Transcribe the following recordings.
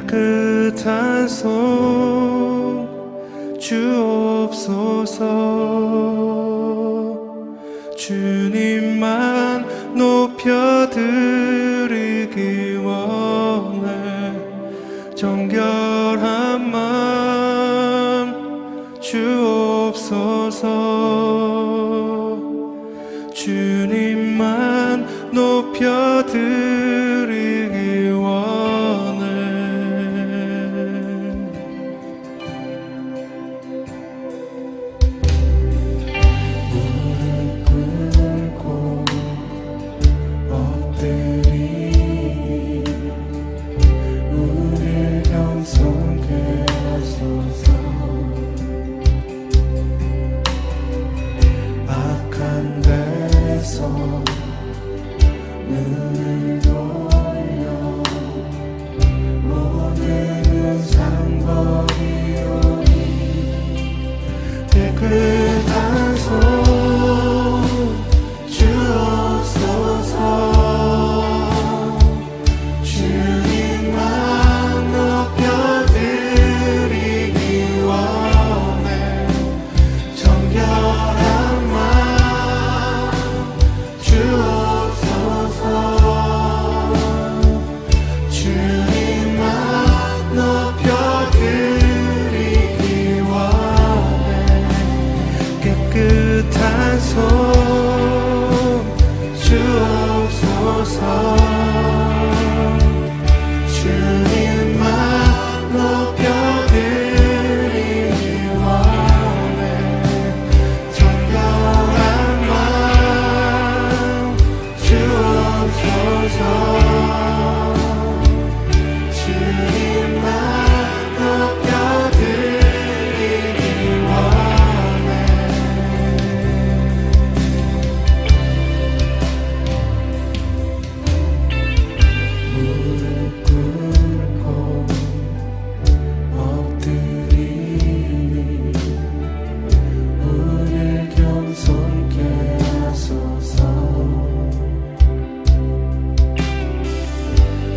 깨끗한 손 주옵소서. 주님만 높여드리기 원해. 정결한 마음 주옵소서. 주님만 높여드리기 원해. 무릎 꿇고 엎드리니 우릴 겸손케 하소서. 악한 데서 눈을 돌려 모든 상버리오니 깨끗한 손 주옵소서. 주님만 높여드리기 원해. 정결한 마음 주옵소서. 주님만 높여드리기 원해. 깨끗한 손 주옵소서. 주님만 높여드리기 원해. 정결한 마음 주옵소서. 주님만 높여드리기 원해. 무릎 꿇고 엎드리니 우릴 겸손케 하소서.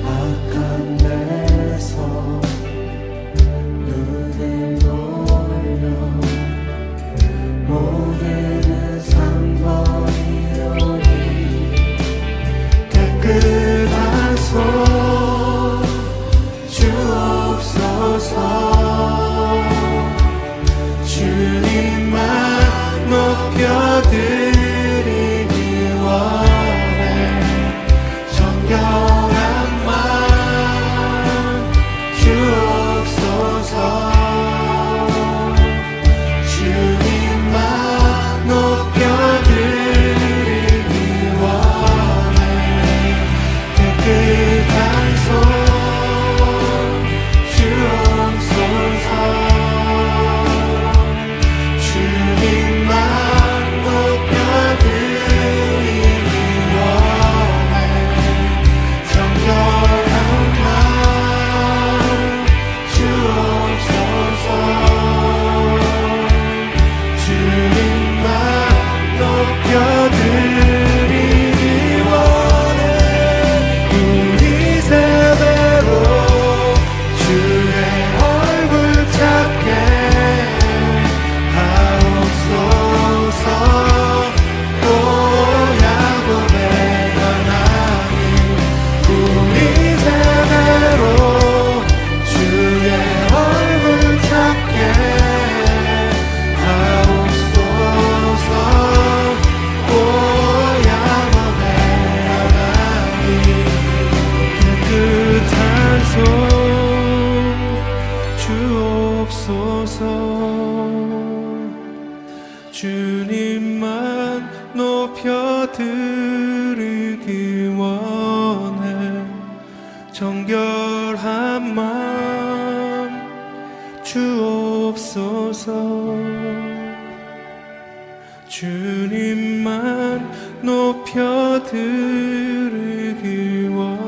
악한 데서 눈을 돌려 모든 상버리오니 깨끗한 손 주옵소서. 주님만 높여드리기 원해. 정결한 마음 주옵소서. 주님만 높여드리기 원해. 깨끗한 손 주옵소서. 주님만 높여드리기 원해. 정결한 마음 주옵소서. 주님만 높여드리기 원해. 우리 세대로 주의 얼굴 찾게 하옵소서. 오 야곱의 하나님, 우리 세대로 주의 얼굴 찾게 하옵소서. 오 야곱의 하나님, 깨끗한 손 주옵소서. 주님만 높여드리기 원해. 정결한 마음 주옵소서. 주님만 높여드리기 원해.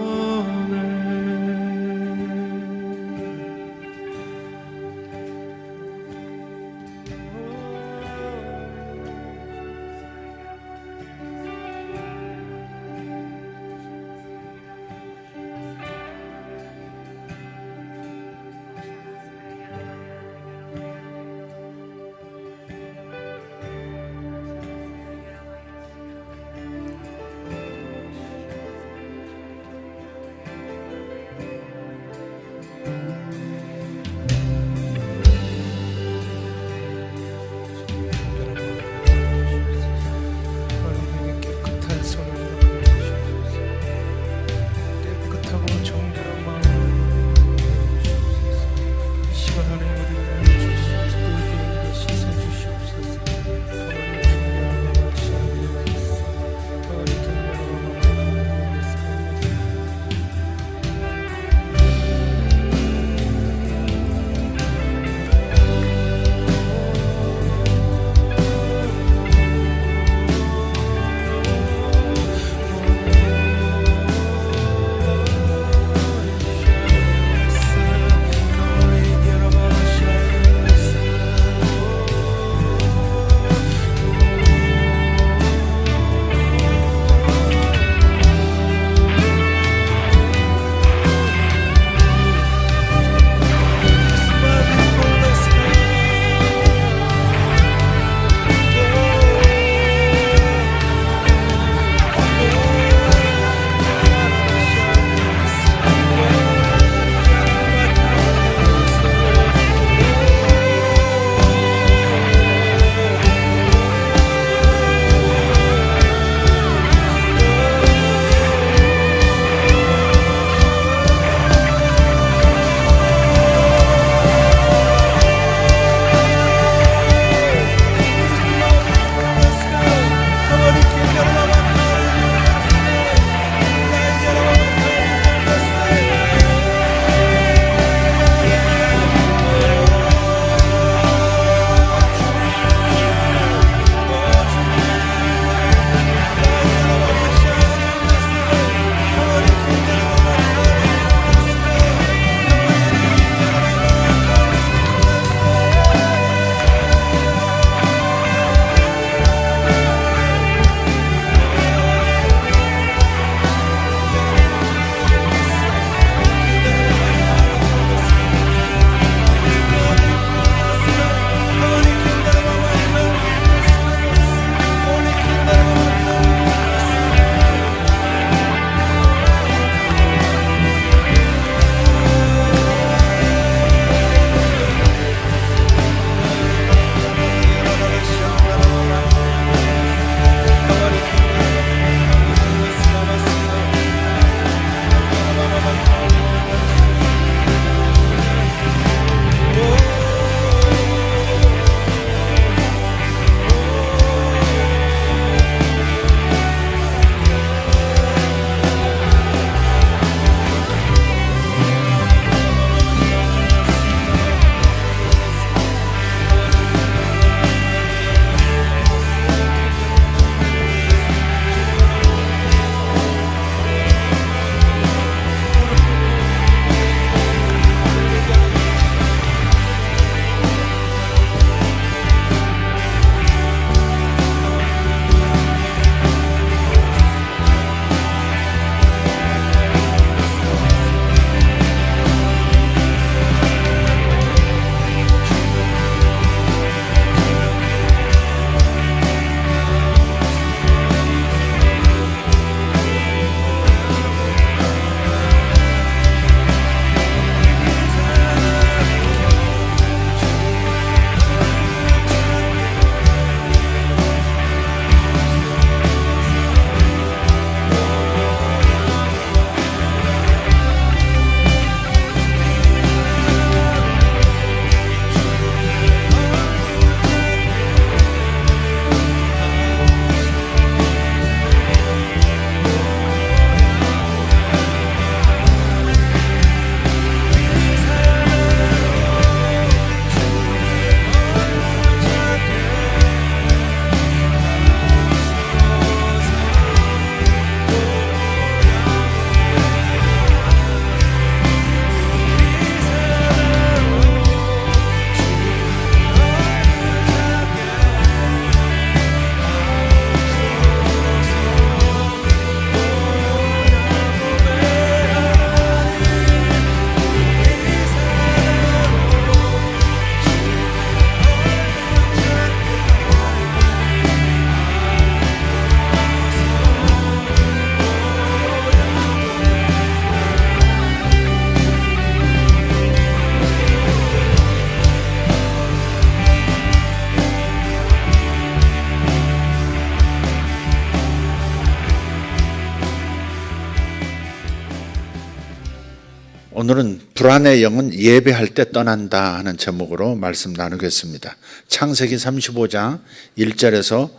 오늘은 불안의 영은 예배할 때 떠난다 하는 제목으로 말씀 나누겠습니다. 창세기 35장 1절에서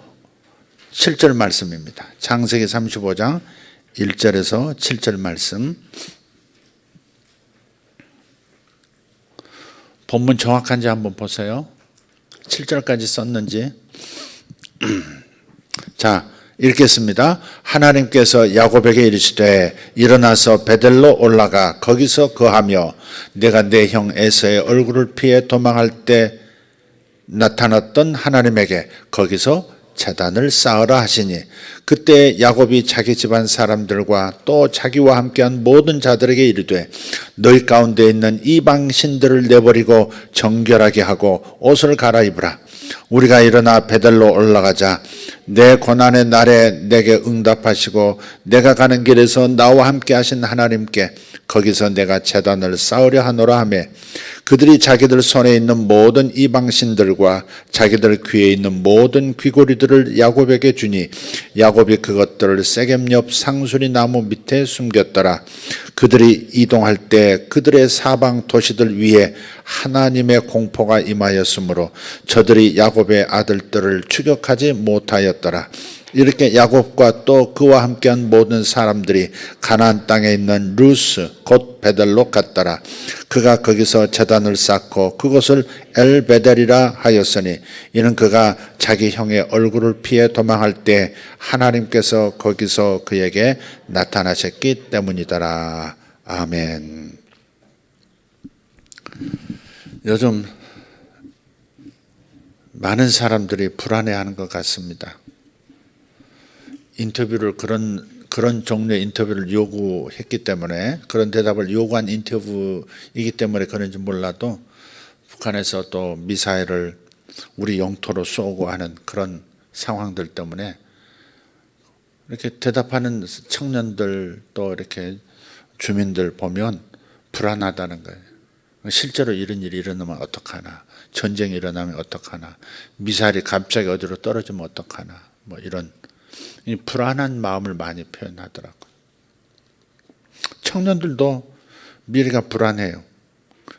7절 말씀입니다. 창세기 35장 1절에서 7절 말씀. 본문 정확한지 한번 보세요. 7절까지 썼는지. 자, 읽겠습니다. 하나님께서 야곱에게 이르시되 일어나서 베델로 올라가 거기서 거하며 내가 내 형 에서의 얼굴을 피해 도망할 때 나타났던 하나님에게 거기서 제단을 쌓으라 하시니 그때 야곱이 자기 집안 사람들과 또 자기와 함께한 모든 자들에게 이르되 너희 가운데 있는 이방 신들을 내버리고 정결하게 하고 옷을 갈아입으라. 우리가 일어나 베델로 올라가자. 내 고난의 날에 내게 응답하시고 내가 가는 길에서 나와 함께 하신 하나님께 거기서 내가 제단을 쌓으려 하노라 하며 그들이 자기들 손에 있는 모든 이방신들과 자기들 귀에 있는 모든 귀고리들을 야곱에게 주니 야곱이 그것들을 세겜 옆 상수리 나무 밑에 숨겼더라. 그들이 이동할 때 그들의 사방 도시들 위에 하나님의 공포가 임하였으므로 저들이 야곱의 아들들을 추격하지 못하였더라. 이렇게 야곱과 또 그와 함께한 모든 사람들이 가나안 땅에 있는 루스 곧 베델로 갔더라. 그가 거기서 제단을 쌓고 그것을 엘베델이라 하였으니 이는 그가 자기 형의 얼굴을 피해 도망할 때 하나님께서 거기서 그에게 나타나셨기 때문이더라. 아멘. 요즘 많은 사람들이 불안해하는 것 같습니다. 인터뷰를 그런 종류의 인터뷰를 요구했기 때문에 그런 대답을 요구한 인터뷰이기 때문에 그런지 몰라도 북한에서 또 미사일을 우리 영토로 쏘고 하는 그런 상황들 때문에 이렇게 대답하는 청년들 또 이렇게 주민들 보면 불안하다는 거예요. 실제로 이런 일이 일어나면 어떡하나, 전쟁이 일어나면 어떡하나, 미사일이 갑자기 어디로 떨어지면 어떡하나, 뭐 이런 불안한 마음을 많이 표현하더라고요. 청년들도 미래가 불안해요.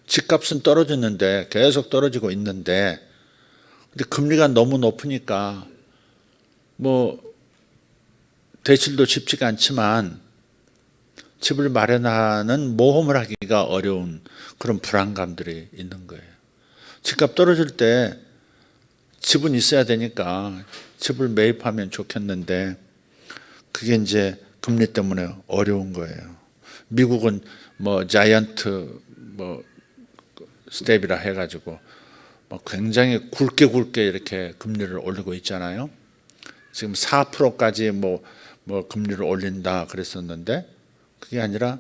집값은 떨어졌는데 계속 떨어지고 있는데 근데 금리가 너무 높으니까 뭐 대출도 쉽지가 않지만 집을 마련하는 모험을 하기가 어려운 그런 불안감들이 있는 거예요. 집값 떨어질 때 집은 있어야 되니까 집을 매입하면 좋겠는데 그게 이제 금리 때문에 어려운 거예요. 미국은 뭐 자이언트 뭐 스텝이라 해가지고 뭐 굉장히 굵게 이렇게 금리를 올리고 있잖아요. 지금 4%까지 뭐 금리를 올린다 그랬었는데 그게 아니라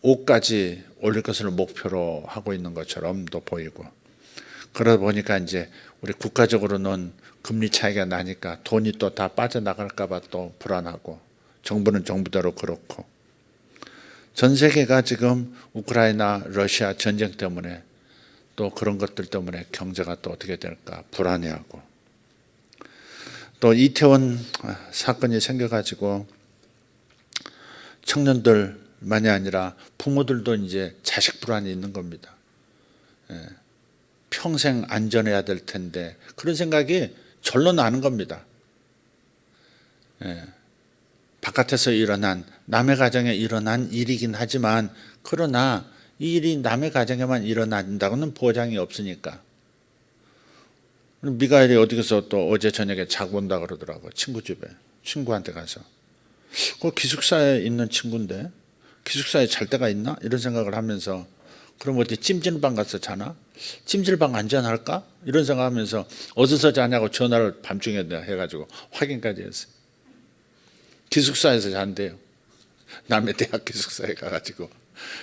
5까지 올릴 것을 목표로 하고 있는 것처럼도 보이고 그러다 보니까 이제 우리 국가적으로는 금리 차이가 나니까 돈이 또 다 빠져나갈까 봐 또 불안하고 정부는 정부대로 그렇고 전 세계가 지금 우크라이나 러시아 전쟁 때문에 또 그런 것들 때문에 경제가 또 어떻게 될까 불안해하고 또 이태원 사건이 생겨가지고 청년들만이 아니라 부모들도 이제 자식 불안이 있는 겁니다. 평생 안전해야 될 텐데 그런 생각이 절로 나는 겁니다. 바깥에서 일어난 남의 가정에 일어난 일이긴 하지만 그러나 이 일이 남의 가정에만 일어난다고는 보장이 없으니까. 미가엘이 어디서 또 어제 저녁에 자고 온다 그러더라고요. 친구 집에 친구한테 가서 그 기숙사에 있는 친구인데 기숙사에 잘 데가 있나 이런 생각을 하면서 그럼 어디 찜질방 가서 자나? 찜질방 안전할까? 이런 생각하면서 어디서 자냐고 전화를 밤중에 해가지고 확인까지 했어요. 기숙사에서 잔대요. 남의 대학 기숙사에 가가지고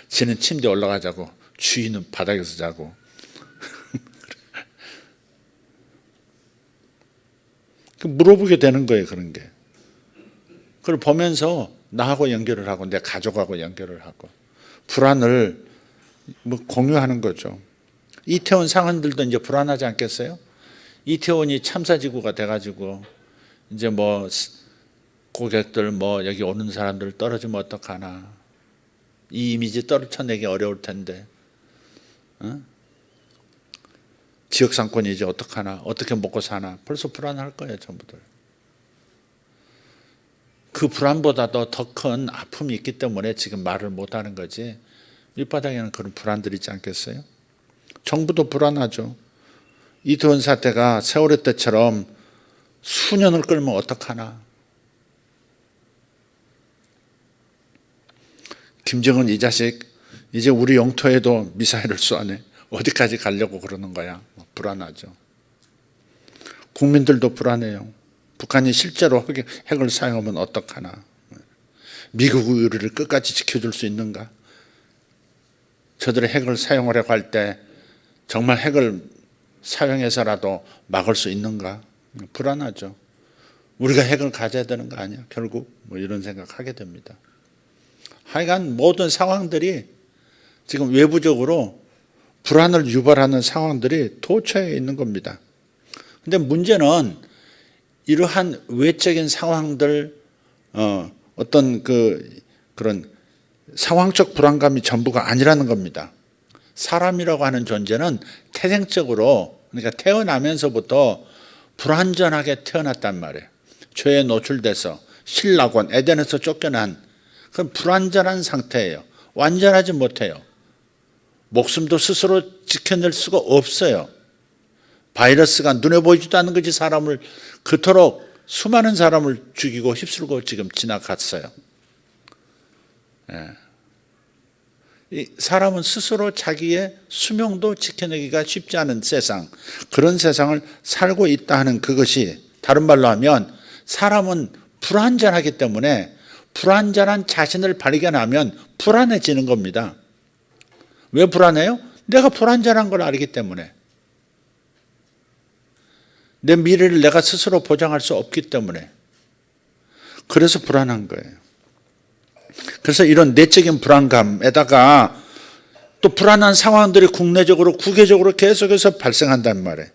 지는 침대에 올라가자고 주인은 바닥에서 자고 물어보게 되는 거예요. 그런 게. 그걸 보면서 나하고 연결을 하고 내 가족하고 연결을 하고 불안을 뭐 공유하는 거죠. 이태원 상인들도 이제 불안하지 않겠어요? 이태원이 참사지구가 돼가지고 이제 뭐 고객들 뭐 여기 오는 사람들 떨어지면 어떡하나 이 이미지 떨쳐내기 어려울 텐데, 지역 상권이지 어떡하나, 어떻게 먹고 사나, 벌써 불안할 거예요, 전부들. 그 불안보다도 더 큰 아픔이 있기 때문에 지금 말을 못하는 거지. 밑바닥에는 그런 불안들이 있지 않겠어요? 정부도 불안하죠. 이태원 사태가 세월호 때처럼 수년을 끌면 어떡하나. 김정은 이 자식 이제 우리 영토에도 미사일을 쏘네. 어디까지 가려고 그러는 거야. 불안하죠. 국민들도 불안해요. 북한이 실제로 핵을 사용하면 어떡하나. 미국의 우리를 끝까지 지켜줄 수 있는가. 저들의 핵을 사용하려고 할 때 정말 핵을 사용해서라도 막을 수 있는가. 불안하죠. 우리가 핵을 가져야 되는 거 아니야 결국. 이런 생각하게 됩니다. 하여간 모든 상황들이 지금 외부적으로 불안을 유발하는 상황들이 도처에 있는 겁니다. 그런데 문제는 이러한 외적인 상황들, 어떤 그런 상황적 불안감이 전부가 아니라는 겁니다. 사람이라고 하는 존재는 태생적으로, 그러니까 태어나면서부터 불완전하게 태어났단 말이에요. 죄에 노출돼서 신라곤, 에덴에서 쫓겨난 그런 불완전한 상태예요. 완전하지 못해요. 목숨도 스스로 지켜낼 수가 없어요. 바이러스가 눈에 보이지도 않는 것이 사람을 그토록 수많은 사람을 죽이고 휩쓸고 지금 지나갔어요. 이 사람은 스스로 자기의 수명도 지켜내기가 쉽지 않은 세상, 그런 세상을 살고 있다 하는 그것이, 다른 말로 하면 사람은 불완전하기 때문에 불완전한 자신을 발견하면 불안해지는 겁니다. 왜 불안해요? 내가 불완전한 걸 알기 때문에. 내 미래를 내가 스스로 보장할 수 없기 때문에. 그래서 불안한 거예요. 그래서 이런 내적인 불안감에다가 또 불안한 상황들이 국내적으로 국외적으로 계속해서 발생한단 말이에요.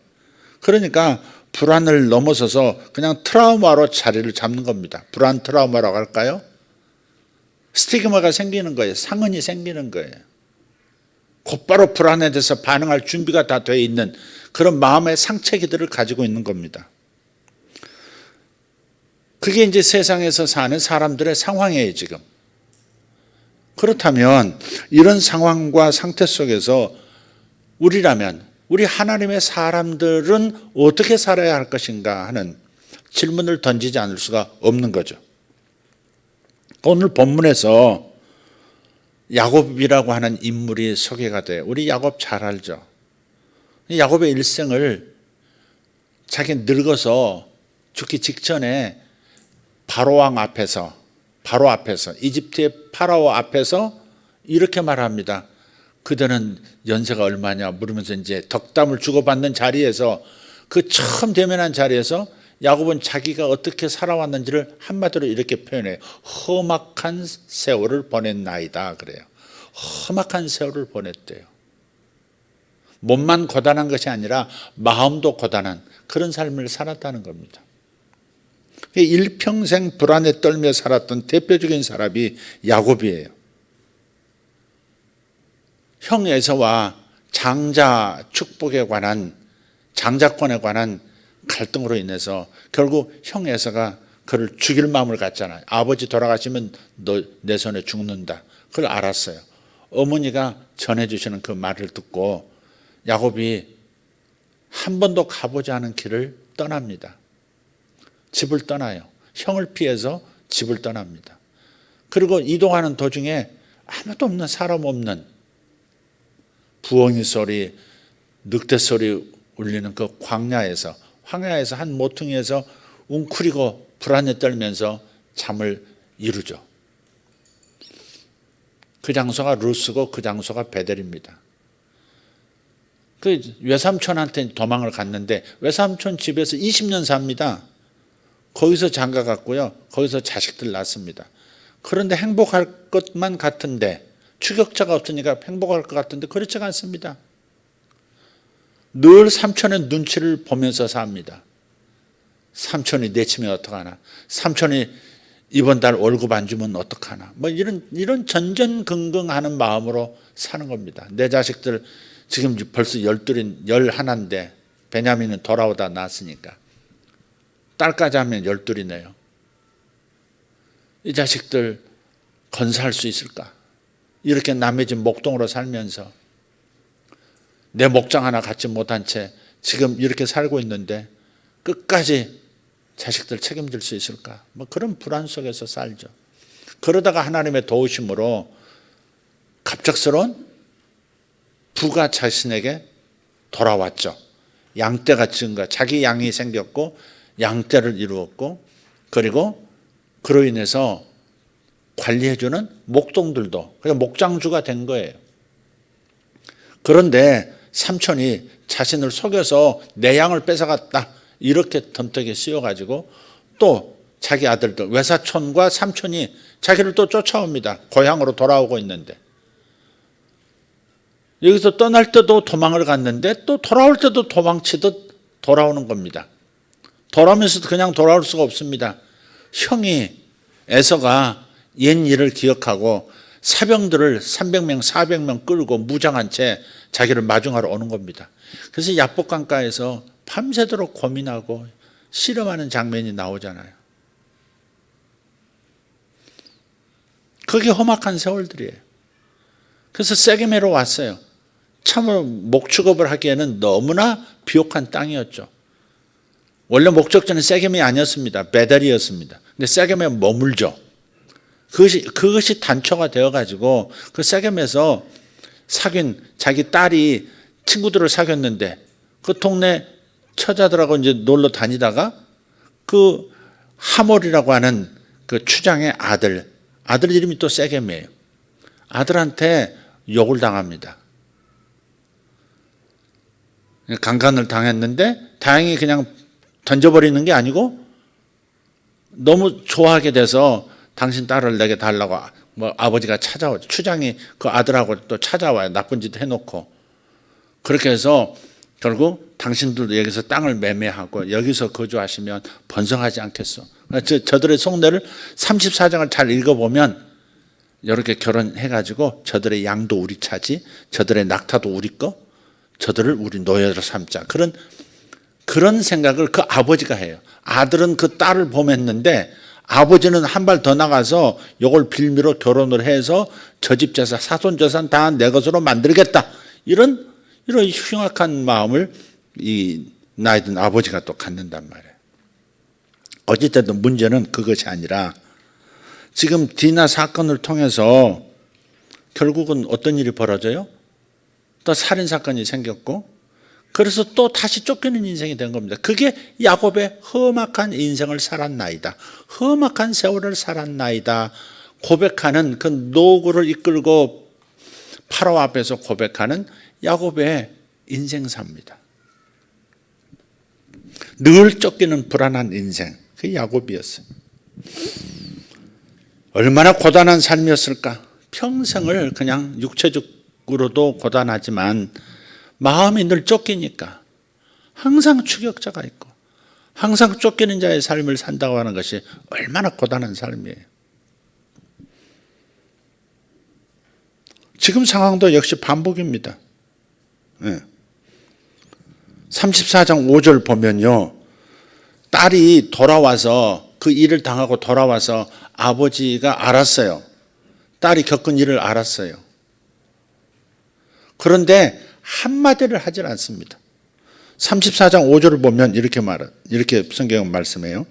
그러니까 불안을 넘어서서 그냥 트라우마로 자리를 잡는 겁니다. 불안 트라우마라고 할까요? 스티그마가 생기는 거예요. 상흔이 생기는 거예요. 곧바로 불안에 대해서 반응할 준비가 다 돼 있는 그런 마음의 상처기들을 가지고 있는 겁니다. 그게 이제 세상에서 사는 사람들의 상황이에요, 지금. 그렇다면 이런 상황과 상태 속에서 우리라면, 우리 하나님의 사람들은 어떻게 살아야 할 것인가 하는 질문을 던지지 않을 수가 없는 거죠. 오늘 본문에서 야곱이라고 하는 인물이 소개가 돼요. 우리 야곱 잘 알죠. 야곱의 일생을 자기 늙어서 죽기 직전에 바로 앞에서 이집트의 파라오 앞에서 이렇게 말합니다. 그대는 연세가 얼마냐 물으면서 이제 덕담을 주고받는 자리에서, 그 처음 대면한 자리에서 야곱은 자기가 어떻게 살아왔는지를 한마디로 이렇게 표현해요. 험악한 세월을 보냈나이다 그래요. 험악한 세월을 보냈대요. 몸만 고단한 것이 아니라 마음도 고단한 그런 삶을 살았다는 겁니다. 일평생 불안에 떨며 살았던 대표적인 사람이 야곱이에요. 형 에서와 장자 축복에 관한, 장자권에 관한 갈등으로 인해서 결국 형 에서가 그를 죽일 마음을 갖잖아요. 아버지 돌아가시면 너 내 손에 죽는다. 그걸 알았어요. 어머니가 전해주시는 그 말을 듣고 야곱이 한 번도 가보지 않은 길을 떠납니다. 집을 떠나요. 형을 피해서 집을 떠납니다. 그리고 이동하는 도중에 아무도 없는, 사람 없는 부엉이 소리, 늑대 소리 울리는 그 황야에서 한 모퉁이에서 웅크리고 불안에 떨면서 잠을 이루죠. 그 장소가 루스고 그 장소가 베델입니다. 그 외삼촌한테 도망을 갔는데 외삼촌 집에서 20년 삽니다. 거기서 장가 갔고요. 거기서 자식들 낳습니다. 그런데 행복할 것만 같은데, 추격자가 없으니까 행복할 것 같은데 그렇지가 않습니다. 늘 삼촌의 눈치를 보면서 삽니다. 삼촌이 내치면 어떡하나. 삼촌이 이번 달 월급 안 주면 어떡하나. 뭐 이런 전전긍긍하는 마음으로 사는 겁니다. 내 자식들 지금 벌써 11인데 베냐민은 돌아오다 낳았으니까 딸까지 하면 12이네요. 이 자식들 건사할 수 있을까? 이렇게 남의 집 목동으로 살면서 내 목장 하나 갖지 못한 채 지금 이렇게 살고 있는데 끝까지 자식들 책임질 수 있을까? 뭐 그런 불안 속에서 살죠. 그러다가 하나님의 도우심으로 갑작스러운 부가 자신에게 돌아왔죠. 양떼가 증가, 자기 양이 생겼고 양떼를 이루었고, 그리고 그로 인해서 관리해주는 목동들도 그냥 목장주가 된 거예요. 그런데 삼촌이 자신을 속여서 내 양을 뺏어갔다 이렇게 덤떡에 씌워가지고 또 자기 아들들 외사촌과 삼촌이 자기를 또 쫓아옵니다. 고향으로 돌아오고 있는데 여기서 떠날 때도 도망을 갔는데 또 돌아올 때도 도망치듯 돌아오는 겁니다. 돌아오면서도 그냥 돌아올 수가 없습니다. 형이 에서가 옛 일을 기억하고 사병들을 300명 400명 끌고 무장한 채 자기를 마중하러 오는 겁니다. 그래서 야복강가에서 밤새도록 고민하고 씨름하는 장면이 나오잖아요. 그게 험악한 세월들이에요. 그래서 세게메로 왔어요. 참으로 목축업을 하기에는 너무나 비옥한 땅이었죠. 원래 목적지는 세겜이 아니었습니다. 베델이었습니다. 근데 세겜에 머물죠. 그것이 단초가 되어가지고 그 세겜에서 사귄 자기 딸이 친구들을 사귀었는데 그 동네 처자들하고 이제 놀러 다니다가 그 하몰이라고 하는 그 추장의 아들 이름이 또 세겜이에요. 아들한테 욕을 당합니다. 강간을 당했는데 다행히 그냥 던져버리는 게 아니고 너무 좋아하게 돼서 당신 딸을 내게 달라고 뭐 아버지가 찾아오죠. 추장이 그 아들하고 또 찾아와요. 나쁜 짓 해놓고. 그렇게 해서 결국 당신들도 여기서 땅을 매매하고 여기서 거주하시면 번성하지 않겠어. 저들의 속내를 34장을 잘 읽어보면 이렇게 결혼해가지고 저들의 양도 우리 차지, 저들의 낙타도 우리 거, 저들을 우리 노예로 삼자. 그런 생각을 그 아버지가 해요. 아들은 그 딸을 범했는데 아버지는 한 발 더 나가서 이걸 빌미로 결혼을 해서 저 집 재산, 사손 재산 다 내 것으로 만들겠다. 이런 흉악한 마음을 이 나이 든 아버지가 또 갖는단 말이에요. 어쨌든 문제는 그것이 아니라 지금 디나 사건을 통해서 결국은 어떤 일이 벌어져요? 또 살인사건이 생겼고 그래서 또 다시 쫓기는 인생이 된 겁니다. 그게 야곱의 험악한 인생을 살았나이다. 험악한 세월을 살았나이다. 고백하는 그 노구를 이끌고 파라오 앞에서 고백하는 야곱의 인생사입니다. 늘 쫓기는 불안한 인생. 그게 야곱이었어요. 얼마나 고단한 삶이었을까. 평생을 그냥 육체적으로도 고단하지만 마음이 늘 쫓기니까 항상 추격자가 있고 항상 쫓기는 자의 삶을 산다고 하는 것이 얼마나 고단한 삶이에요. 지금 상황도 역시 반복입니다. 34장 5절 보면요. 딸이 돌아와서 그 일을 당하고 돌아와서 아버지가 알았어요. 딸이 겪은 일을 알았어요. 그런데 한마디를 하질 않습니다. 34장 5절을 보면 이렇게 성경은 말씀해요.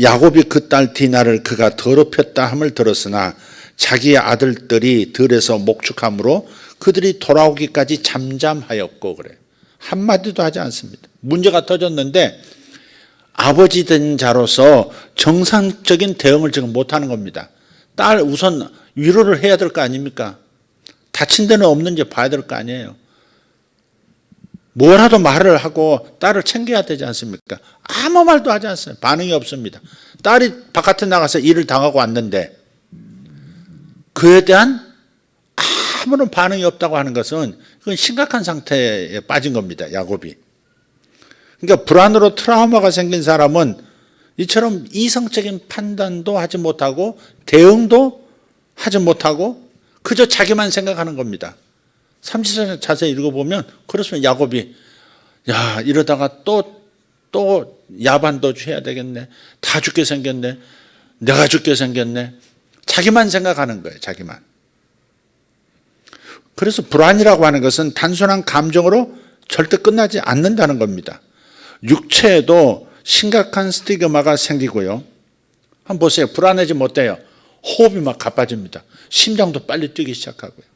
야곱이 그 딸 디나를 그가 더럽혔다 함을 들었으나 자기의 아들들이 들에서 목축함으로 그들이 돌아오기까지 잠잠하였고 그래요. 한마디도 하지 않습니다. 문제가 터졌는데 아버지 된 자로서 정상적인 대응을 지금 못하는 겁니다. 딸 우선 위로를 해야 될 거 아닙니까? 다친 데는 없는지 봐야 될 거 아니에요. 뭐라도 말을 하고 딸을 챙겨야 되지 않습니까? 아무 말도 하지 않어요. 반응이 없습니다. 딸이 바깥에 나가서 일을 당하고 왔는데 그에 대한 아무런 반응이 없다고 하는 것은 그건 심각한 상태에 빠진 겁니다. 야곱이. 그러니까 불안으로 트라우마가 생긴 사람은 이처럼 이성적인 판단도 하지 못하고 대응도 하지 못하고 그저 자기만 생각하는 겁니다. 30절 자세히 읽어보면 그렇으면 야곱이 야 이러다가 또 야반도 해야 되겠네. 다 죽게 생겼네. 내가 죽게 생겼네. 자기만 생각하는 거예요. 자기만. 그래서 불안이라고 하는 것은 단순한 감정으로 절대 끝나지 않는다는 겁니다. 육체에도 심각한 스티그마가 생기고요. 한번 보세요. 불안해지 못해요. 호흡이 막 가빠집니다. 심장도 빨리 뛰기 시작하고요.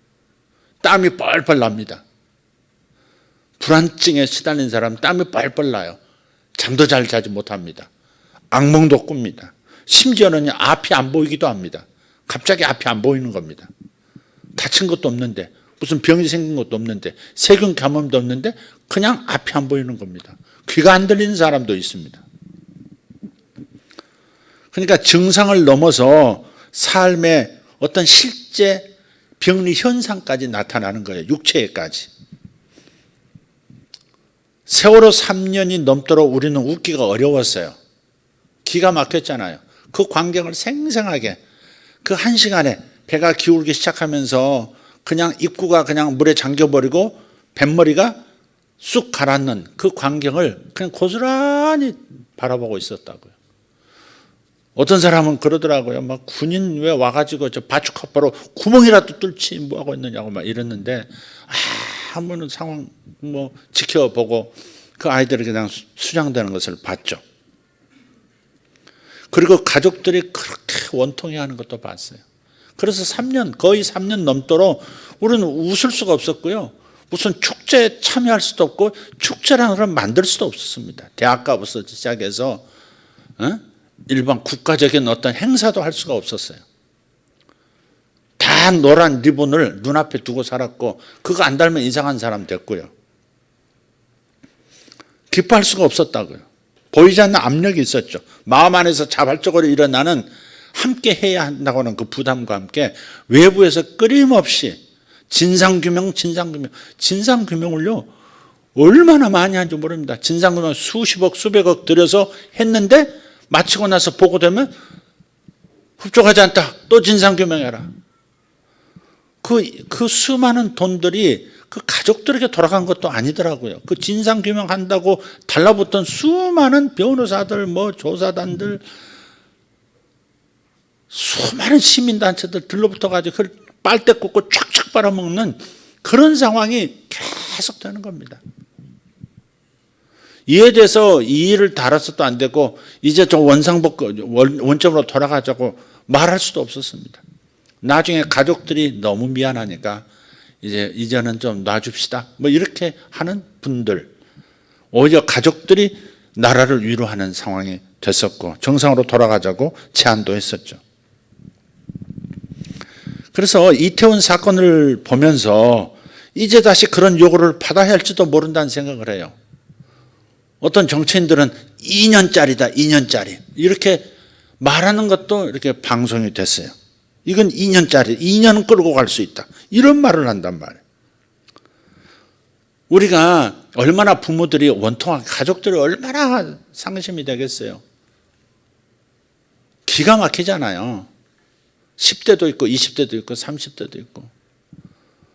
땀이 뻘뻘 납니다. 불안증에 시달린 사람 땀이 뻘뻘 나요. 잠도 잘 자지 못합니다. 악몽도 꿉니다. 심지어는 앞이 안 보이기도 합니다. 갑자기 앞이 안 보이는 겁니다. 다친 것도 없는데 무슨 병이 생긴 것도 없는데 세균 감염도 없는데 그냥 앞이 안 보이는 겁니다. 귀가 안 들리는 사람도 있습니다. 그러니까 증상을 넘어서 삶의 어떤 실제 병리 현상까지 나타나는 거예요. 육체에까지. 세월호 3년이 넘도록 우리는 웃기가 어려웠어요. 기가 막혔잖아요. 그 광경을 생생하게 그 한 시간에 배가 기울기 시작하면서 그냥 입구가 그냥 물에 잠겨버리고 뱃머리가 쑥 가라앉는 그 광경을 그냥 고스란히 바라보고 있었다고요. 어떤 사람은 그러더라고요. 막 군인 왜 와가지고 저 바축합바로 구멍이라도 뚫지 뭐 하고 있느냐고 막 이랬는데 한번은 상황 뭐 지켜보고 그 아이들이 그냥 수장되는 것을 봤죠. 그리고 가족들이 그렇게 원통해하는 것도 봤어요. 그래서 3년 거의 3년 넘도록 우리는 웃을 수가 없었고요. 무슨 축제에 참여할 수도 없고 축제라는 걸 만들 수도 없었습니다. 대학가부터 시작해서 일반 국가적인 어떤 행사도 할 수가 없었어요. 다 노란 리본을 눈앞에 두고 살았고 그거 안 달면 이상한 사람 됐고요. 기뻐할 수가 없었다고요. 보이지 않는 압력이 있었죠. 마음 안에서 자발적으로 일어나는 함께 해야 한다고는 그 부담과 함께 외부에서 끊임없이 진상규명을요 얼마나 많이 한지 모릅니다. 진상규명 수십억 수백억 들여서 했는데 마치고 나서 보고되면 흡족하지 않다. 또 진상규명해라. 그 수많은 돈들이 그 가족들에게 돌아간 것도 아니더라고요. 그 진상규명한다고 달라붙던 수많은 변호사들, 뭐 조사단들, 수많은 시민단체들 들러붙어가지고 빨대 꽂고 쫙쫙 빨아먹는 그런 상황이 계속 되는 겁니다. 이에 대해서 이의를 달아서도 안 되고 이제 좀 원점으로 돌아가자고 말할 수도 없었습니다. 나중에 가족들이 너무 미안하니까 이제는 좀 놔줍시다. 뭐 이렇게 하는 분들, 오히려 가족들이 나라를 위로하는 상황이 됐었고 정상으로 돌아가자고 제안도 했었죠. 그래서 이태원 사건을 보면서 이제 다시 그런 요구를 받아야 할지도 모른다는 생각을 해요. 어떤 정치인들은 2년짜리다, 2년짜리 이렇게 말하는 것도 이렇게 방송이 됐어요. 이건 2년짜리, 2년은 끌고 갈 수 있다. 이런 말을 한단 말이에요. 우리가 얼마나 부모들이 원통하게 가족들이 얼마나 상심이 되겠어요. 기가 막히잖아요. 10대도 있고 20대도 있고 30대도 있고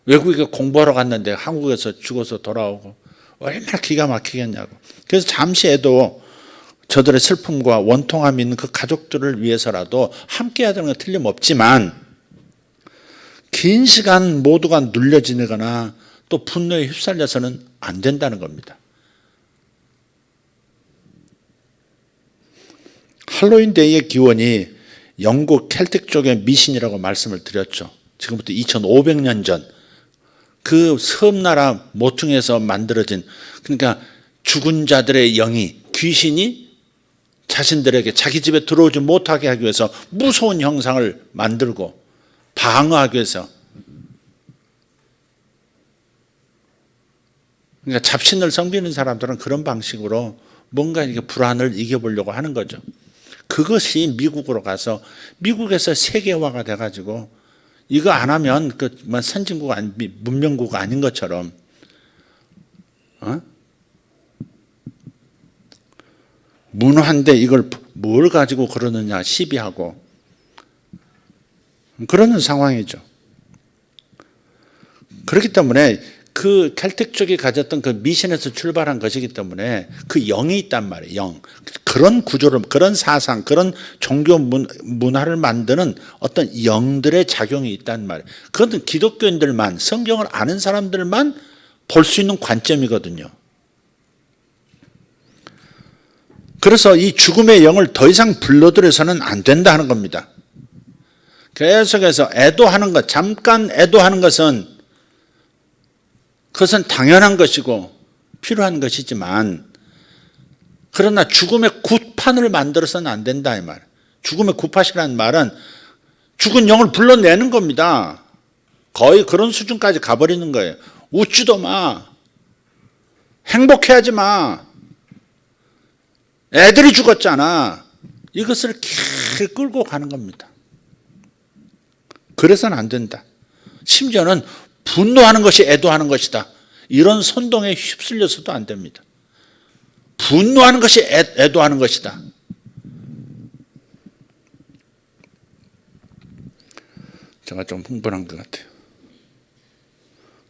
외국에 공부하러 갔는데 한국에서 죽어서 돌아오고 얼마나 기가 막히겠냐고. 그래서 잠시 해도 저들의 슬픔과 원통함이 있는 그 가족들을 위해서라도 함께 해야 되는 건 틀림없지만 긴 시간 모두가 눌려지거나 또 분노에 휩쓸려서는 안 된다는 겁니다. 할로윈데이의 기원이 영국 켈틱 쪽의 미신이라고 말씀을 드렸죠. 지금부터 2500년 전 그 섬나라 모퉁에서 만들어진, 그러니까 죽은 자들의 영이, 귀신이 자신들에게 자기 집에 들어오지 못하게 하기 위해서 무서운 형상을 만들고 방어하기 위해서, 그러니까 잡신을 섬기는 사람들은 그런 방식으로 뭔가 이렇게 불안을 이겨보려고 하는 거죠. 그것이 미국으로 가서 미국에서 세계화가 돼가지고 이거 안 하면 그 선진국 문명국 아닌 것처럼 문화인데 이걸 뭘 가지고 그러느냐 시비하고 그러는 상황이죠. 그렇기 때문에 그 켈틱 쪽이 가졌던 그 미신에서 출발한 것이기 때문에 그 영이 있단 말이에요. 영. 그런 구조를, 그런 사상, 그런 종교 문화를 만드는 어떤 영들의 작용이 있단 말이에요. 그것은 기독교인들만, 성경을 아는 사람들만 볼 수 있는 관점이거든요. 그래서 이 죽음의 영을 더 이상 불러들여서는 안 된다 하는 겁니다. 계속해서 애도하는 것, 잠깐 애도하는 것은 그것은 당연한 것이고 필요한 것이지만 그러나 죽음의 굿판을 만들어서는 안 된다 이 말. 죽음의 굿판이라는 말은 죽은 영을 불러내는 겁니다. 거의 그런 수준까지 가버리는 거예요. 웃지도 마. 행복해하지 마. 애들이 죽었잖아. 이것을 길 끌고 가는 겁니다. 그래서는 안 된다. 심지어는 분노하는 것이 애도하는 것이다. 이런 선동에 휩쓸려서도 안 됩니다. 분노하는 것이 애도하는 것이다. 제가 좀 흥분한 것 같아요.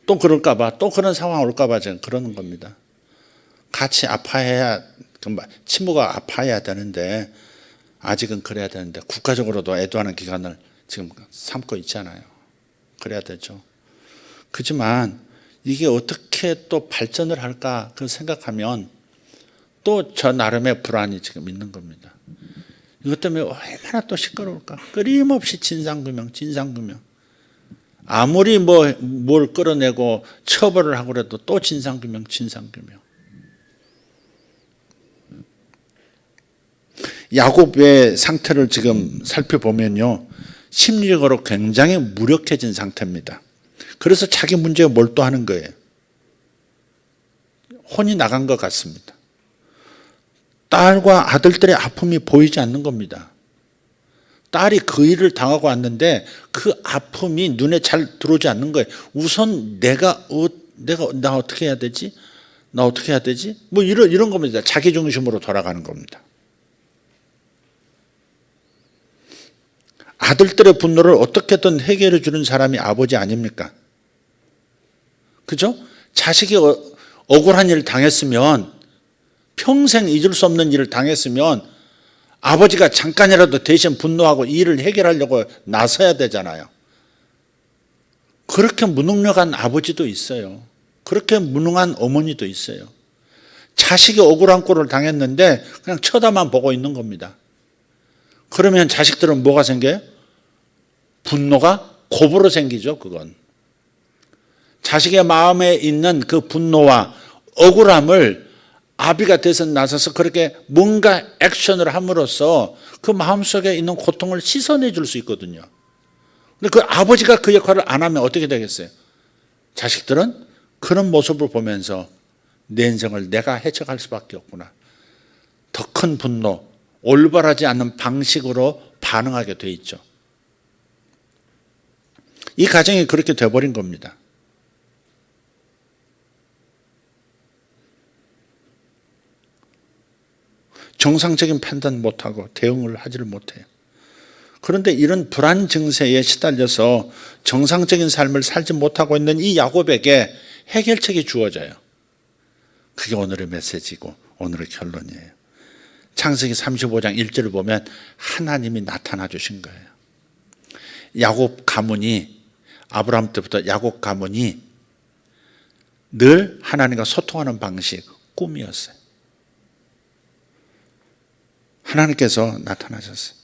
또 그럴까 봐, 또 그런 상황 올까 봐 제가 그러는 겁니다. 같이 아파해야, 친모가 아파해야 되는데 아직은 그래야 되는데 국가적으로도 애도하는 기간을 지금 삼고 있잖아요. 그래야 되죠. 그렇지만 이게 어떻게 또 발전을 할까 그 생각하면 또 저 나름의 불안이 지금 있는 겁니다. 이것 때문에 얼마나 또 시끄러울까. 끊임없이 진상규명. 아무리 뭘 끌어내고 처벌을 하고 그래도 또 진상규명. 야곱의 상태를 지금 살펴보면요. 심리적으로 굉장히 무력해진 상태입니다. 그래서 자기 문제에 몰두하는 거예요. 혼이 나간 것 같습니다. 딸과 아들들의 아픔이 보이지 않는 겁니다. 딸이 그 일을 당하고 왔는데 그 아픔이 눈에 잘 들어오지 않는 거예요. 우선 나 어떻게 해야 되지? 나 어떻게 해야 되지? 뭐 이런 겁니다. 자기 중심으로 돌아가는 겁니다. 아들들의 분노를 어떻게든 해결해 주는 사람이 아버지 아닙니까? 그죠? 자식이 억울한 일을 당했으면, 평생 잊을 수 없는 일을 당했으면 아버지가 잠깐이라도 대신 분노하고 이 일을 해결하려고 나서야 되잖아요. 그렇게 무능력한 아버지도 있어요. 그렇게 무능한 어머니도 있어요. 자식이 억울한 꼴을 당했는데 그냥 쳐다만 보고 있는 겁니다. 그러면 자식들은 뭐가 생겨요? 분노가 곱으로 생기죠. 그건 자식의 마음에 있는 그 분노와 억울함을 아비가 돼서 나서서 그렇게 뭔가 액션을 함으로써 그 마음속에 있는 고통을 씻어내 줄 수 있거든요. 근데 그 아버지가 그 역할을 안 하면 어떻게 되겠어요? 자식들은 그런 모습을 보면서 내 인생을 내가 해석할 수밖에 없구나. 더 큰 분노, 올바르지 않는 방식으로 반응하게 돼 있죠. 이 가정이 그렇게 돼버린 겁니다. 정상적인 판단 못하고 대응을 하지를 못해요. 그런데 이런 불안 증세에 시달려서 정상적인 삶을 살지 못하고 있는 이 야곱에게 해결책이 주어져요. 그게 오늘의 메시지고 오늘의 결론이에요. 창세기 35장 1절을 보면 하나님이 나타나 주신 거예요. 야곱 가문이, 아브라함 때부터 야곱 가문이 늘 하나님과 소통하는 방식, 꿈이었어요. 하나님께서 나타나셨어요.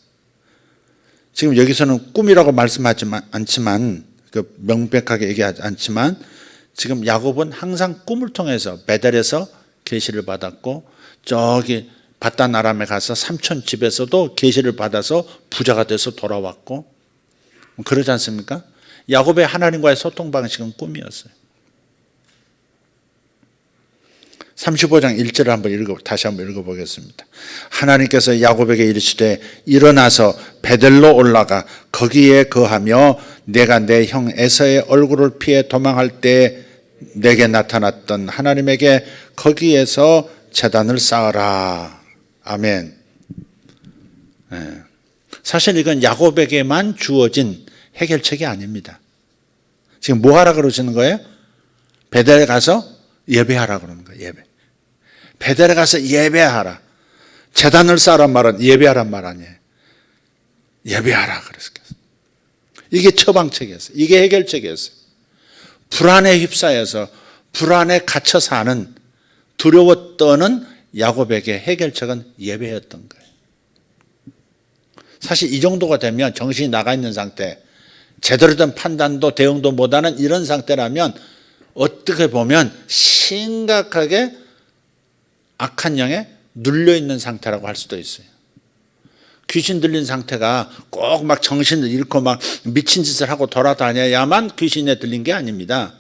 지금 여기서는 꿈이라고 말씀하지 않지만, 명백하게 얘기하지 않지만, 지금 야곱은 항상 꿈을 통해서 베델에서 계시를 받았고, 저기 바단 아람에 가서 삼촌 집에서도 계시를 받아서 부자가 돼서 돌아왔고, 그러지 않습니까? 야곱의 하나님과의 소통 방식은 꿈이었어요. 35장 1절을 다시 한번 읽어보겠습니다. 하나님께서 야곱에게 이르시되 일어나서 베델로 올라가 거기에 거하며 내가 내 형 에서의 얼굴을 피해 도망할 때 내게 나타났던 하나님에게 거기에서 제단을 쌓으라. 아멘. 사실 이건 야곱에게만 주어진 해결책이 아닙니다. 지금 뭐 하라 그러시는 거예요? 베델에 가서 예배하라 그러는 거예요. 예배. 베델에 가서 예배하라. 제단을 쌓으란 말은 예배하란 말 아니에요. 예배하라 그랬어요. 이게 처방책이었어요. 이게 해결책이었어요. 불안에 휩싸여서 불안에 갇혀 사는 두려워 떠는 야곱에게 해결책은 예배였던 거예요. 사실 이 정도가 되면 정신이 나가 있는 상태, 제대로 된 판단도 대응도 못하는 이런 상태라면 어떻게 보면 심각하게 악한 영에 눌려있는 상태라고 할 수도 있어요. 귀신 들린 상태가 꼭 막 정신을 잃고 막 미친 짓을 하고 돌아다녀야만 귀신에 들린 게 아닙니다.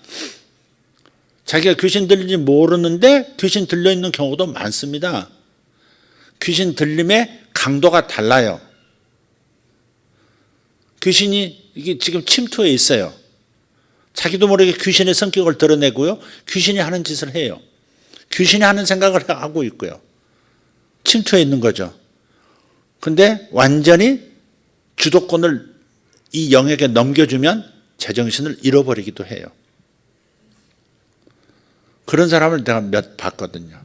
자기가 귀신 들린지 모르는데 귀신 들려있는 경우도 많습니다. 귀신 들림의 강도가 달라요. 귀신이 이게 지금 침투해 있어요. 자기도 모르게 귀신의 성격을 드러내고요. 귀신이 하는 짓을 해요. 귀신이 하는 생각을 하고 있고요. 침투해 있는 거죠. 근데 완전히 주도권을 이 영에게 넘겨주면 제정신을 잃어버리기도 해요. 그런 사람을 내가 몇 봤거든요.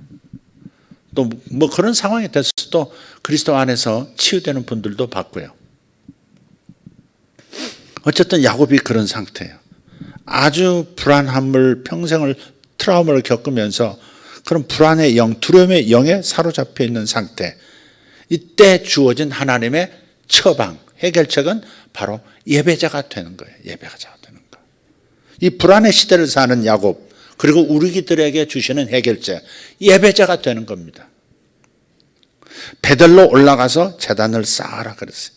또 뭐 그런 상황이 됐을 또 그리스도 안에서 치유되는 분들도 봤고요. 어쨌든 야곱이 그런 상태예요. 아주 불안함을 평생을 트라우마를 겪으면서 그런 불안의 영, 두려움의 영에 사로잡혀 있는 상태. 이때 주어진 하나님의 처방, 해결책은 바로 예배자가 되는 거예요. 예배자가 되는 거. 이 불안의 시대를 사는 야곱, 그리고 우리들에게 주시는 해결책, 예배자가 되는 겁니다. 베델로 올라가서 제단을 쌓아라 그랬어요.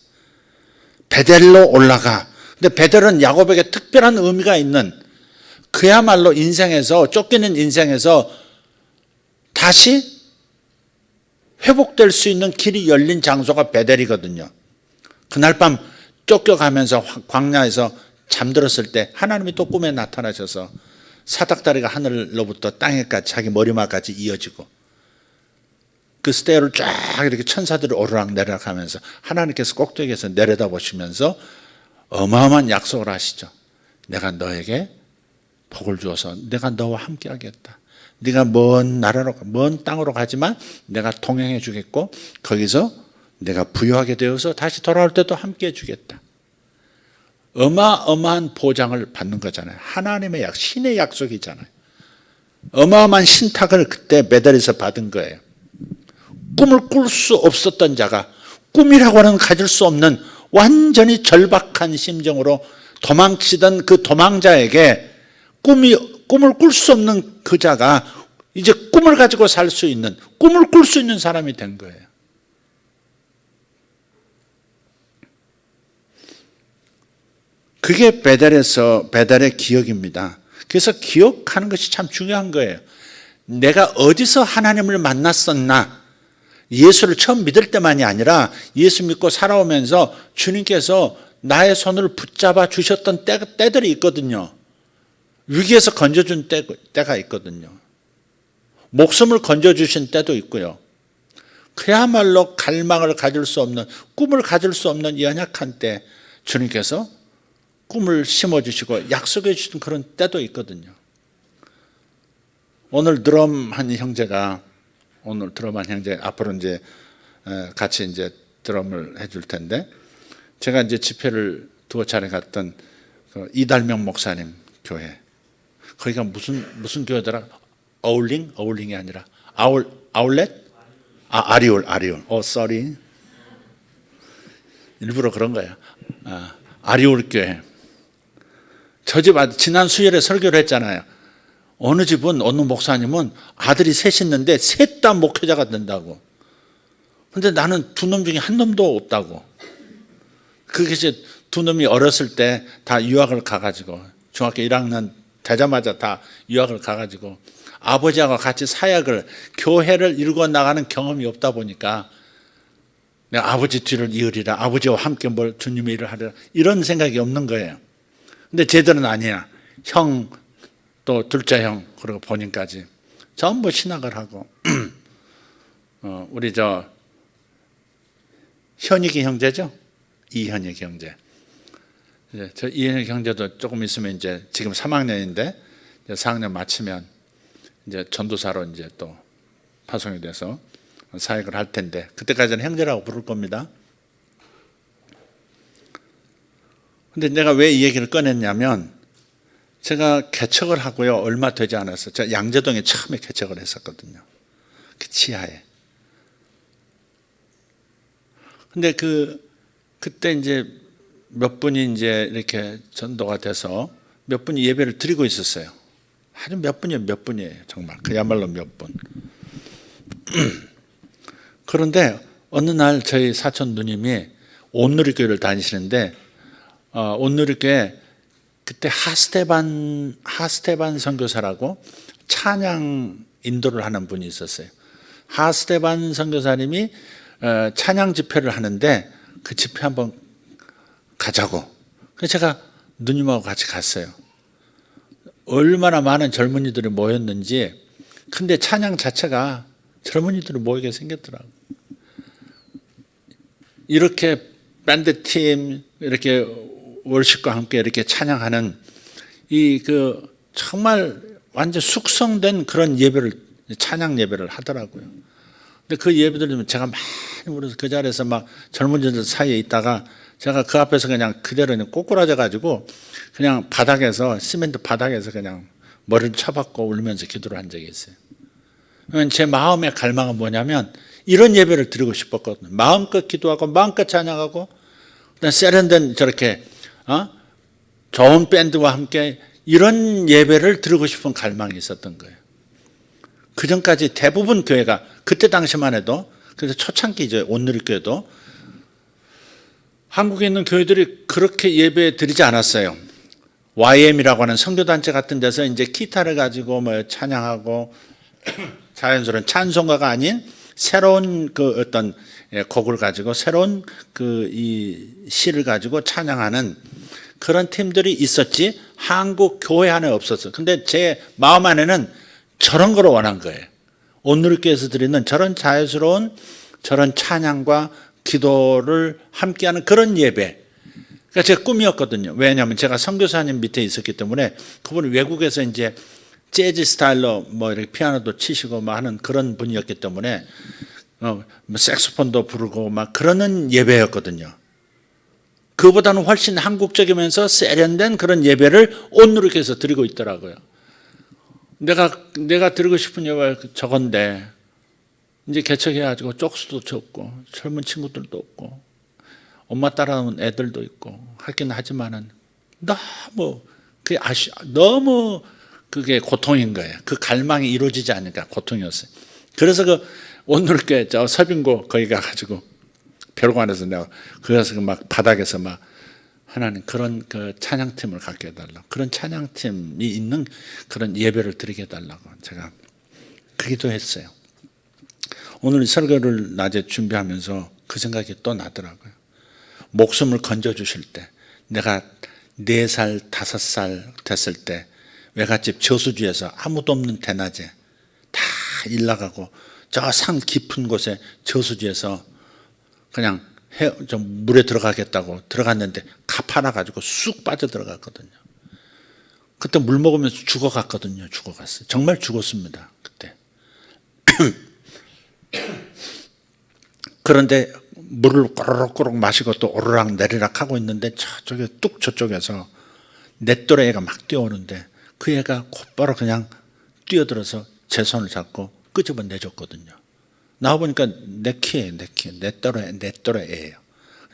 베델로 올라가. 근데 베델은 야곱에게 특별한 의미가 있는, 그야말로 인생에서, 쫓기는 인생에서 다시 회복될 수 있는 길이 열린 장소가 베델이거든요. 그날 밤 쫓겨가면서 광야에서 잠들었을 때 하나님이 또 꿈에 나타나셔서 사닥다리가 하늘로부터 땅에까지 자기 머리맡까지 이어지고 그 스테어를 쫙 이렇게 천사들이 오르락 내리락 하면서 하나님께서 꼭대기에서 내려다 보시면서 어마어마한 약속을 하시죠. 내가 너에게 복을 주어서 내가 너와 함께 하겠다. 네가 먼 나라로, 먼 땅으로 가지만 내가 동행해 주겠고 거기서 내가 부유하게 되어서 다시 돌아올 때도 함께 해 주겠다. 어마어마한 보장을 받는 거잖아요. 하나님의 신의 약속이잖아요. 어마어마한 신탁을 그때 베델에서 받은 거예요. 꿈을 꿀 수 없었던 자가 꿈이라고 하는 가질 수 없는 완전히 절박한 심정으로 도망치던 그 도망자에게 꿈을 꿀 수 없는 그 자가 이제 꿈을 가지고 살 수 있는, 꿈을 꿀 수 있는 사람이 된 거예요. 그게 베델의 기억입니다. 그래서 기억하는 것이 참 중요한 거예요. 내가 어디서 하나님을 만났었나? 예수를 처음 믿을 때만이 아니라 예수 믿고 살아오면서 주님께서 나의 손을 붙잡아 주셨던 때들이 있거든요. 위기에서 건져준 때가 있거든요. 목숨을 건져주신 때도 있고요. 그야말로 갈망을 가질 수 없는, 꿈을 가질 수 없는 연약한 때 주님께서 꿈을 심어주시고 약속해 주신 그런 때도 있거든요. 오늘 드럼한 형제가 앞으로 이제 같이 이제 드럼을 해줄 텐데, 제가 이제 집회를 두어 차례 갔던 그 이달명 목사님 교회, 거기가 무슨 교회더라? 어울링이 아니라 아울렛? 아리올. sorry. 일부러 그런 거야. 아리올 교회. 저 집 지난 수요일에 설교를 했잖아요. 어느 집은, 어느 목사님은 아들이 셋 있는데 셋 다 목회자가 된다고. 근데 나는 두 놈 중에 한 놈도 없다고. 그게 이제 두 놈이 어렸을 때 다 유학을 가가지고, 중학교 1학년 되자마자 다 유학을 가가지고, 아버지하고 같이 사역을, 교회를 이루고 나가는 경험이 없다 보니까, 내가 아버지 뒤를 이으리라, 아버지와 함께 주님의 일을 하리라, 이런 생각이 없는 거예요. 근데 쟤들은 아니야. 형, 또 둘째 형, 그리고 본인까지 전부 신학을 하고 우리 현익이 형제죠. 이현익 형제. 저 이현익 형제도 조금 있으면 이제 지금 3학년인데 4학년 마치면 이제 전도사로 이제 또 파송이 돼서 사역을 할 텐데 그때까지는 형제라고 부를 겁니다. 근데 내가 왜 이 얘기를 꺼냈냐면 제가 개척을 하고요 얼마 되지 않았어요. 제가 양재동에 처음에 개척을 했었거든요. 그 지하에. 근데 그때 이제 몇 분이 이제 이렇게 전도가 돼서 몇 분이 예배를 드리고 있었어요. 아주 몇 분이에요. 정말 그야말로 몇 분. 그런데 어느 날 저희 사촌 누님이 온누리교회를 다니시는데 온누리교회 그때 하스테반 선교사라고 찬양 인도를 하는 분이 있었어요. 하스테반 선교사님이 찬양 집회를 하는데 그 집회 한번 가자고. 그래서 제가 누님하고 같이 갔어요. 얼마나 많은 젊은이들이 모였는지. 근데 찬양 자체가 젊은이들이 모이게 생겼더라고요. 이렇게 밴드팀 이렇게 월십과 함께 이렇게 찬양하는 정말 완전 숙성된 그런 예배를 찬양 예배를 하더라고요. 근데 그 예배들 들으면 제가 많이 울어서 그 자리에서 막 젊은이들 사이에 있다가 제가 그 앞에서 그냥 그대로 꼬꾸라져 가지고 그냥 바닥에서 시멘트 바닥에서 그냥 머리를 쳐박고 울면서 기도를 한 적이 있어요. 제 마음의 갈망은 뭐냐면 이런 예배를 드리고 싶었거든요. 마음껏 기도하고 마음껏 찬양하고 세련된 저렇게 좋은 밴드와 함께 이런 예배를 드리고 싶은 갈망이 있었던 거예요. 그 전까지 대부분 교회가 그때 당시만 해도 그래서 초창기죠. 온누리교회도 한국에 있는 교회들이 그렇게 예배 드리지 않았어요. YM이라고 하는 선교단체 같은 데서 이제 기타를 가지고 뭐 찬양하고 자연스러운 찬송가가 아닌 새로운 그 어떤 곡을 가지고 새로운 이 시를 가지고 찬양하는 그런 팀들이 있었지 한국 교회 안에 없었어요. 근데 제 마음 안에는 저런 걸 원한 거예요. 온누리교회에서 드리는 저런 자유스러운 저런 찬양과 기도를 함께하는 그런 예배. 그러니까 제 꿈이었거든요. 왜냐하면 제가 선교사님 밑에 있었기 때문에 그분이 외국에서 이제 재즈 스타일로 뭐 이렇게 피아노도 치시고 막 하는 그런 분이었기 때문에 뭐 색소폰도 부르고 막 그러는 예배였거든요. 그보다는 훨씬 한국적이면서 세련된 그런 예배를 온누리교회에서 드리고 있더라고요. 내가 드리고 싶은 예배가 저건데 이제 개척해가지고 쪽수도 적고 젊은 친구들도 없고 엄마 따라오는 애들도 있고 하긴 하지만은 너무 그게 고통인 거예요. 그 갈망이 이루어지지 않으니까 고통이었어요. 그래서 그 온누리교회 저 서빙고 거기 가가지고 별관에서 내가 그래서 막 바닥에서 막 하나님 그런 그 찬양팀을 갖게 해달라고 그런 찬양팀이 있는 그런 예배를 드리게 해달라고 제가 그 기도했어요. 오늘 설교를 낮에 준비하면서 그 생각이 또 나더라고요. 목숨을 건져주실 때 내가 4살, 5살 됐을 때 외갓집 저수지에서 아무도 없는 대낮에 다 일 나가고 저 산 깊은 곳에 저수지에서 그냥 좀 물에 들어가겠다고 들어갔는데 가파라가지고 쑥 빠져들어갔거든요. 그때 물 먹으면서 죽어갔거든요. 죽어갔어요. 정말 죽었습니다. 그때. 그런데 물을 꼬르륵 마시고 또 오르락 내리락 하고 있는데 저쪽에서 내 또래 애가 막 뛰어오는데 그 애가 곧바로 그냥 뛰어들어서 제 손을 잡고 끄집어 내줬거든요. 나와보니까 내 키예요. 내 또래 애예요.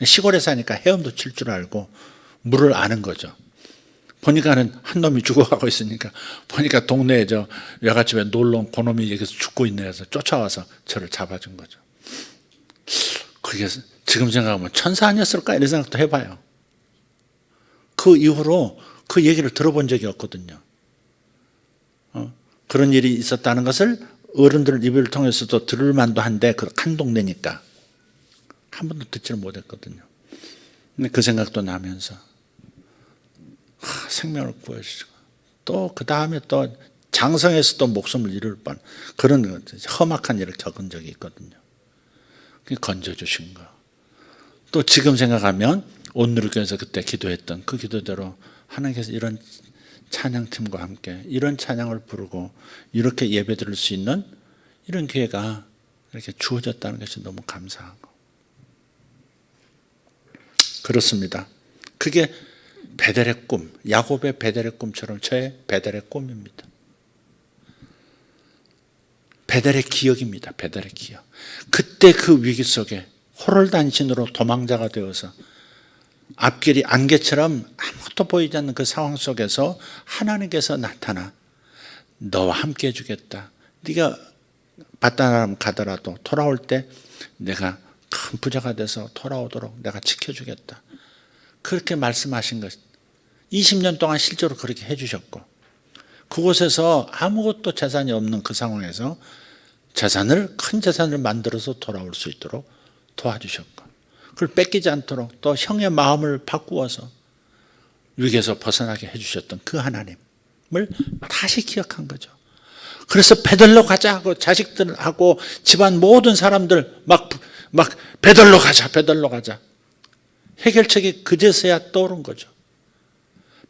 시골에 사니까 헤엄도 칠 줄 알고 물을 아는 거죠. 보니까는 한 놈이 죽어가고 있으니까 보니까 동네에 저 외갓집에 놀러 온 그놈이 여기서 죽고 있네 해서 쫓아와서 저를 잡아준 거죠. 그게 지금 생각하면 천사 아니었을까 이런 생각도 해봐요. 그 이후로 그 얘기를 들어본 적이 없거든요. 그런 일이 있었다는 것을 어른들 입을 통해서도 들을 만도 한데 한 동네니까 한 번도 듣지를 못했거든요. 근데 그 생각도 나면서 생명을 구해주시고 또 그 다음에 또 장성에서 또 목숨을 잃을 뻔 그런 험악한 일을 겪은 적이 있거든요. 건져주신 거. 또 지금 생각하면 온누리교회에서 그때 기도했던 그 기도대로 하나님께서 이런 찬양팀과 함께 이런 찬양을 부르고 이렇게 예배드릴 수 있는 이런 기회가 이렇게 주어졌다는 것이 너무 감사하고 그렇습니다. 그게 베델의 꿈, 야곱의 베델의 꿈처럼 저의 베델의 꿈입니다. 베델의 기억입니다. 베델의 기억. 그때 그 위기 속에 호롤단신으로 도망자가 되어서 앞길이 안개처럼 아무것도 보이지 않는 그 상황 속에서 하나님께서 나타나 너와 함께 해주겠다. 네가 바다나람 가더라도 돌아올 때 내가 큰 부자가 돼서 돌아오도록 내가 지켜주겠다. 그렇게 말씀하신 것 20년 동안 실제로 그렇게 해주셨고 그곳에서 아무것도 재산이 없는 그 상황에서 큰 재산을 만들어서 돌아올 수 있도록 도와주셨고 그걸 뺏기지 않도록 또 형의 마음을 바꾸어서 위기에서 벗어나게 해주셨던 그 하나님을 다시 기억한 거죠. 그래서 베들로 가자 하고 자식들하고 집안 모든 사람들 막 베들로 가자. 해결책이 그제서야 떠오른 거죠.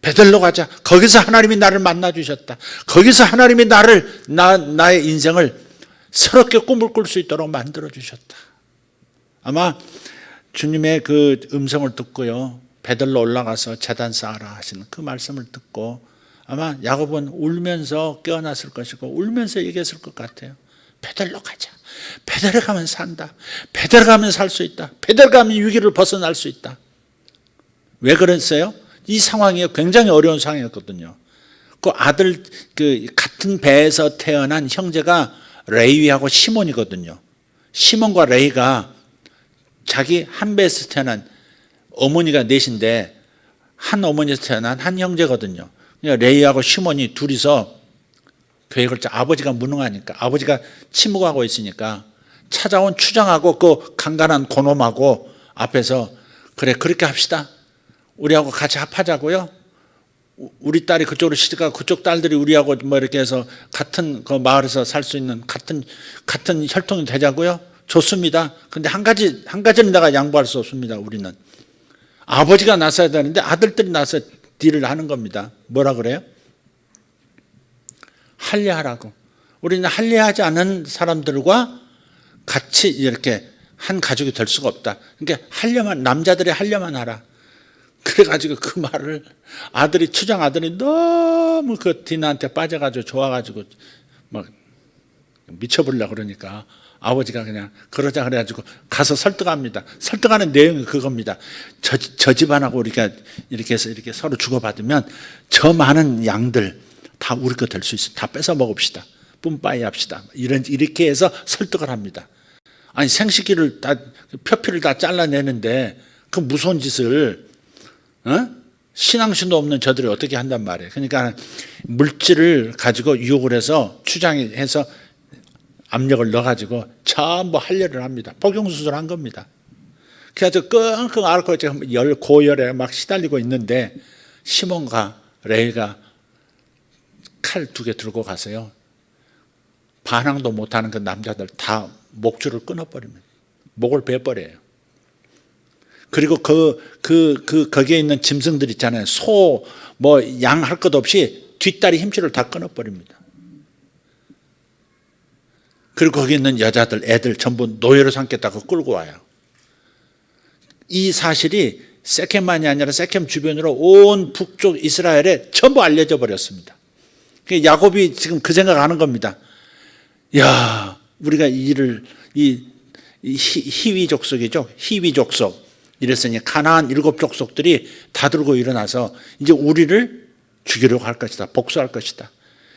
베들로 가자. 거기서 하나님이 나를 만나 주셨다. 거기서 하나님이 나의 인생을 새롭게 꿈을 꿀 수 있도록 만들어 주셨다. 아마 주님의 그 음성을 듣고요. 베들로 올라가서 제단 쌓아라 하시는 그 말씀을 듣고 아마 야곱은 울면서 깨어났을 것이고 울면서 얘기했을 것 같아요. 베들로 가자. 베델에 가면 산다. 베델에 가면 살 수 있다. 베델에 가면 위기를 벗어날 수 있다. 왜 그랬어요? 이 상황이 굉장히 어려운 상황이었거든요. 그 아들 같은 배에서 태어난 형제가 레위하고 시몬이거든요. 시몬과 레위가 자기 한 배에서 태어난 어머니가 넷인데 한 어머니에서 태어난 한 형제거든요. 그러니까 레위하고 시몬이 둘이서 계획을 짜. 아버지가 무능하니까 아버지가 침묵하고 있으니까 찾아온 추장하고 그 간간한 고놈하고 앞에서 그래 그렇게 합시다. 우리하고 같이 합하자고요. 우리 딸이 그쪽으로 시집가고 그쪽 딸들이 우리하고 뭐 이렇게 해서 같은 그 마을에서 살 수 있는 같은 혈통이 되자고요. 좋습니다. 근데 한 가지는 내가 양보할 수 없습니다. 우리는 아버지가 나서야 되는데 아들들이 나서 딜을 하는 겁니다. 뭐라 그래요? 할례하라고. 우리는 할례하지 않은 사람들과 같이 이렇게 한 가족이 될 수가 없다. 그러니까 남자들이 할례만 하라. 그래가지고 그 말을 추장 아들이 너무 그 디나한테 빠져가지고 좋아가지고 막 미쳐버리려고 그러니까 아버지가 그냥 그러자 그래가지고 가서 설득합니다. 설득하는 내용이 그겁니다. 저 집안하고 이렇게 해서 이렇게 서로 주고받으면 저 많은 양들 다 우리 거 될 수 있어. 다 뺏어 먹읍시다. 뿜빠이 합시다. 이렇게 해서 설득을 합니다. 아니 생식기를 다 표피를 다 잘라내는데 그 무서운 짓을 신앙심도 없는 저들이 어떻게 한단 말이에요. 그러니까 물질을 가지고 유혹을 해서 추장이 해서 압력을 넣어가지고 전부 할례를 합니다. 복용수술을 한 겁니다. 그래서 끙끙 앓고 고열에 막 시달리고 있는데 시몬과 레위가 칼 2개 들고 가세요. 반항도 못하는 그 남자들 다 목줄을 끊어버립니다. 목을 베버려요. 그리고 거기에 있는 짐승들 있잖아요. 소, 양 할 것 없이 뒷다리 힘줄을 다 끊어버립니다. 그리고 거기 있는 여자들, 애들 전부 노예로 삼겠다고 끌고 와요. 이 사실이 세켐만이 아니라 세켐 주변으로 온 북쪽 이스라엘에 전부 알려져 버렸습니다. 야곱이 지금 그 생각하는 겁니다. 야, 우리가 이 히위 족속이죠. 히위 족속. 이랬으니 가나안 7족속들이 다 들고 일어나서 이제 우리를 죽이려고 할 것이다. 복수할 것이다.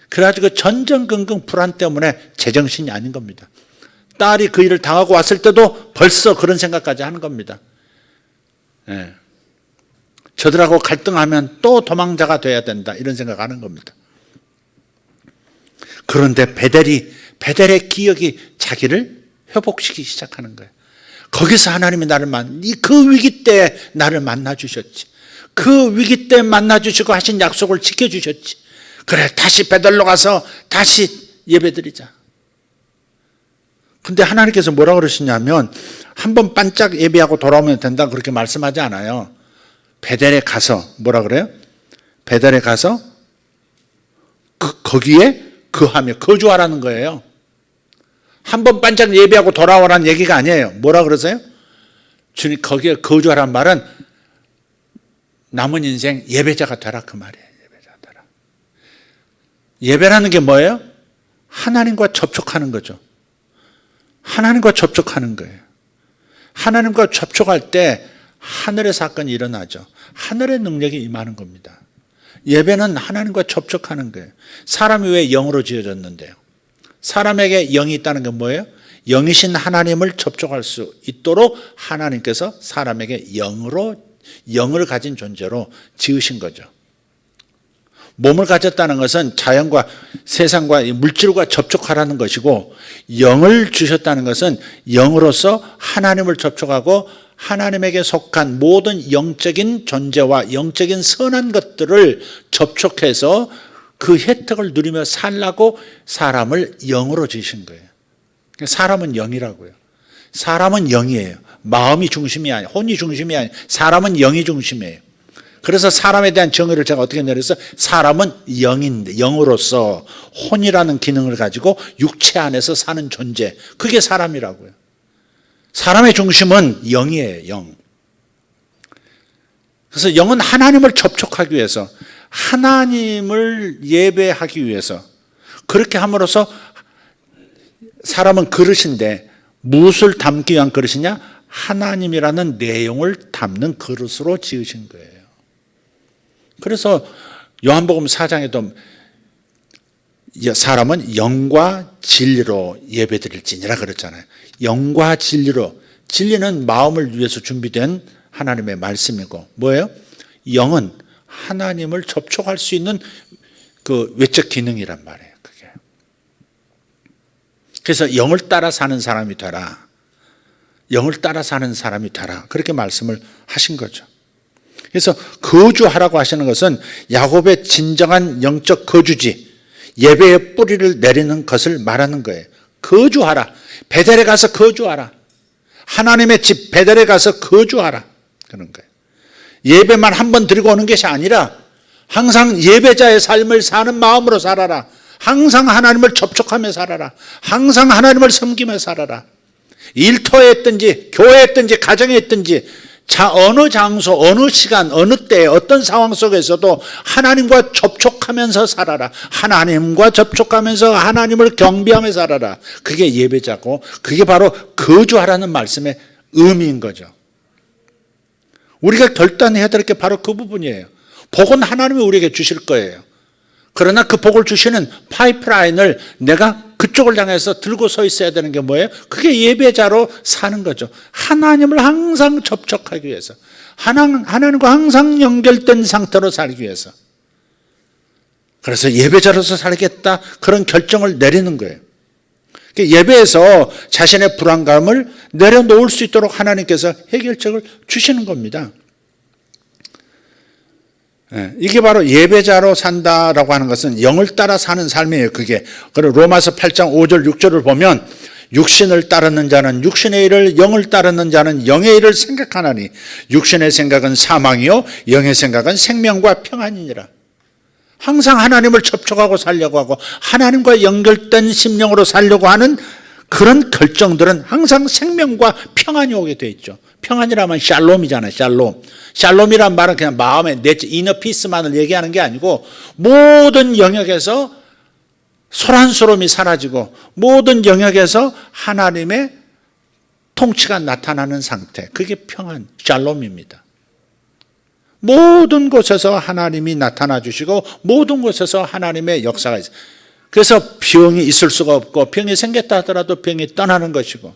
그래가지고 전전긍긍 불안 때문에 제정신이 아닌 겁니다. 딸이 그 일을 당하고 왔을 때도 벌써 그런 생각까지 하는 겁니다. 예. 저들하고 갈등하면 또 도망자가 돼야 된다. 이런 생각하는 겁니다. 그런데 베델의 기억이 자기를 회복시키기 시작하는 거예요. 거기서 하나님이 그 위기 때 나를 만나 주셨지. 그 위기 때 만나 주시고 하신 약속을 지켜 주셨지. 그래 다시 베델로 가서 다시 예배드리자. 근데 하나님께서 뭐라고 그러시냐면 한번 반짝 예배하고 돌아오면 된다 그렇게 말씀하지 않아요. 베델에 가서 뭐라 그래요? 베델에 가서 거기에 거하며 거주하라는 거예요. 한번 반짝 예배하고 돌아오라는 얘기가 아니에요. 뭐라 그러세요? 주님 거기에 거주하라는 말은 남은 인생 예배자가 되라 그 말이에요. 예배자가 되라. 예배라는 게 뭐예요? 하나님과 접촉하는 거죠. 하나님과 접촉하는 거예요. 하나님과 접촉할 때 하늘의 사건이 일어나죠. 하늘의 능력이 임하는 겁니다. 예배는 하나님과 접촉하는 거예요. 사람이 왜 영으로 지어졌는데요? 사람에게 영이 있다는 게 뭐예요? 영이신 하나님을 접촉할 수 있도록 하나님께서 사람에게 영을 가진 존재로 지으신 거죠. 몸을 가졌다는 것은 자연과 세상과 물질과 접촉하라는 것이고, 영을 주셨다는 것은 영으로서 하나님을 접촉하고 하나님에게 속한 모든 영적인 존재와 영적인 선한 것들을 접촉해서 그 혜택을 누리며 살라고 사람을 영으로 지으신 거예요. 사람은 영이라고요. 사람은 영이에요. 마음이 중심이 아니에요. 혼이 중심이 아니에요. 사람은 영이 중심이에요. 그래서 사람에 대한 정의를 제가 어떻게 내렸어요? 사람은 영인데, 영으로서 혼이라는 기능을 가지고 육체 안에서 사는 존재, 그게 사람이라고요. 사람의 중심은 영이에요. 영. 그래서 영은 하나님을 접촉하기 위해서, 하나님을 예배하기 위해서, 그렇게 함으로써 사람은 그릇인데 무엇을 담기 위한 그릇이냐? 하나님이라는 내용을 담는 그릇으로 지으신 거예요. 그래서 요한복음 4장에도 사람은 영과 진리로 예배드릴지니라 그랬잖아요. 영과 진리로. 진리는 마음을 위해서 준비된 하나님의 말씀이고, 뭐예요? 영은 하나님을 접촉할 수 있는 그 외적 기능이란 말이에요. 그게. 그래서 영을 따라 사는 사람이 되라. 영을 따라 사는 사람이 되라. 그렇게 말씀을 하신 거죠. 그래서 거주하라고 하시는 것은 야곱의 진정한 영적 거주지, 예배의 뿌리를 내리는 것을 말하는 거예요. 거주하라. 베델에 가서 거주하라. 하나님의 집 베델에 가서 거주하라. 그런 거예요. 예배만 한 번 드리고 오는 것이 아니라 항상 예배자의 삶을 사는 마음으로 살아라. 항상 하나님을 접촉하며 살아라. 항상 하나님을 섬기며 살아라. 일터에 있든지 교회에 있든지 가정에 있든지 어느 장소, 어느 시간, 어느 때, 어떤 상황 속에서도 하나님과 접촉하면서 살아라. 하나님과 접촉하면서 하나님을 경배하며 살아라. 그게 예배자고, 그게 바로 거주하라는 말씀의 의미인 거죠. 우리가 결단해야 될 게 바로 그 부분이에요. 복은 하나님이 우리에게 주실 거예요. 그러나 그 복을 주시는 파이프라인을 내가 그쪽을 향해서 들고 서 있어야 되는 게 뭐예요? 그게 예배자로 사는 거죠. 하나님을 항상 접촉하기 위해서, 하나님과 항상 연결된 상태로 살기 위해서. 그래서 예배자로서 살겠다, 그런 결정을 내리는 거예요. 예배에서 자신의 불안감을 내려놓을 수 있도록 하나님께서 해결책을 주시는 겁니다. 이게 바로 예배자로 산다라고 하는 것은 영을 따라 사는 삶이에요. 그게. 그리고 로마서 8장 5절 6절을 보면 육신을 따르는 자는 육신의 일을, 영을 따르는 자는 영의 일을 생각하나니 육신의 생각은 사망이요 영의 생각은 생명과 평안이니라. 항상 하나님을 접촉하고 살려고 하고 하나님과 연결된 심령으로 살려고 하는 그런 결정들은 항상 생명과 평안이 오게 돼 있죠. 평안이라면 샬롬이잖아요. 샬롬. 샬롬이란 말은 그냥 마음의 내적 이너 피스만을 얘기하는 게 아니고 모든 영역에서 소란스러움이 사라지고 모든 영역에서 하나님의 통치가 나타나는 상태. 그게 평안, 샬롬입니다. 모든 곳에서 하나님이 나타나 주시고 모든 곳에서 하나님의 역사가 있어요. 그래서 병이 있을 수가 없고 병이 생겼다 하더라도 병이 떠나는 것이고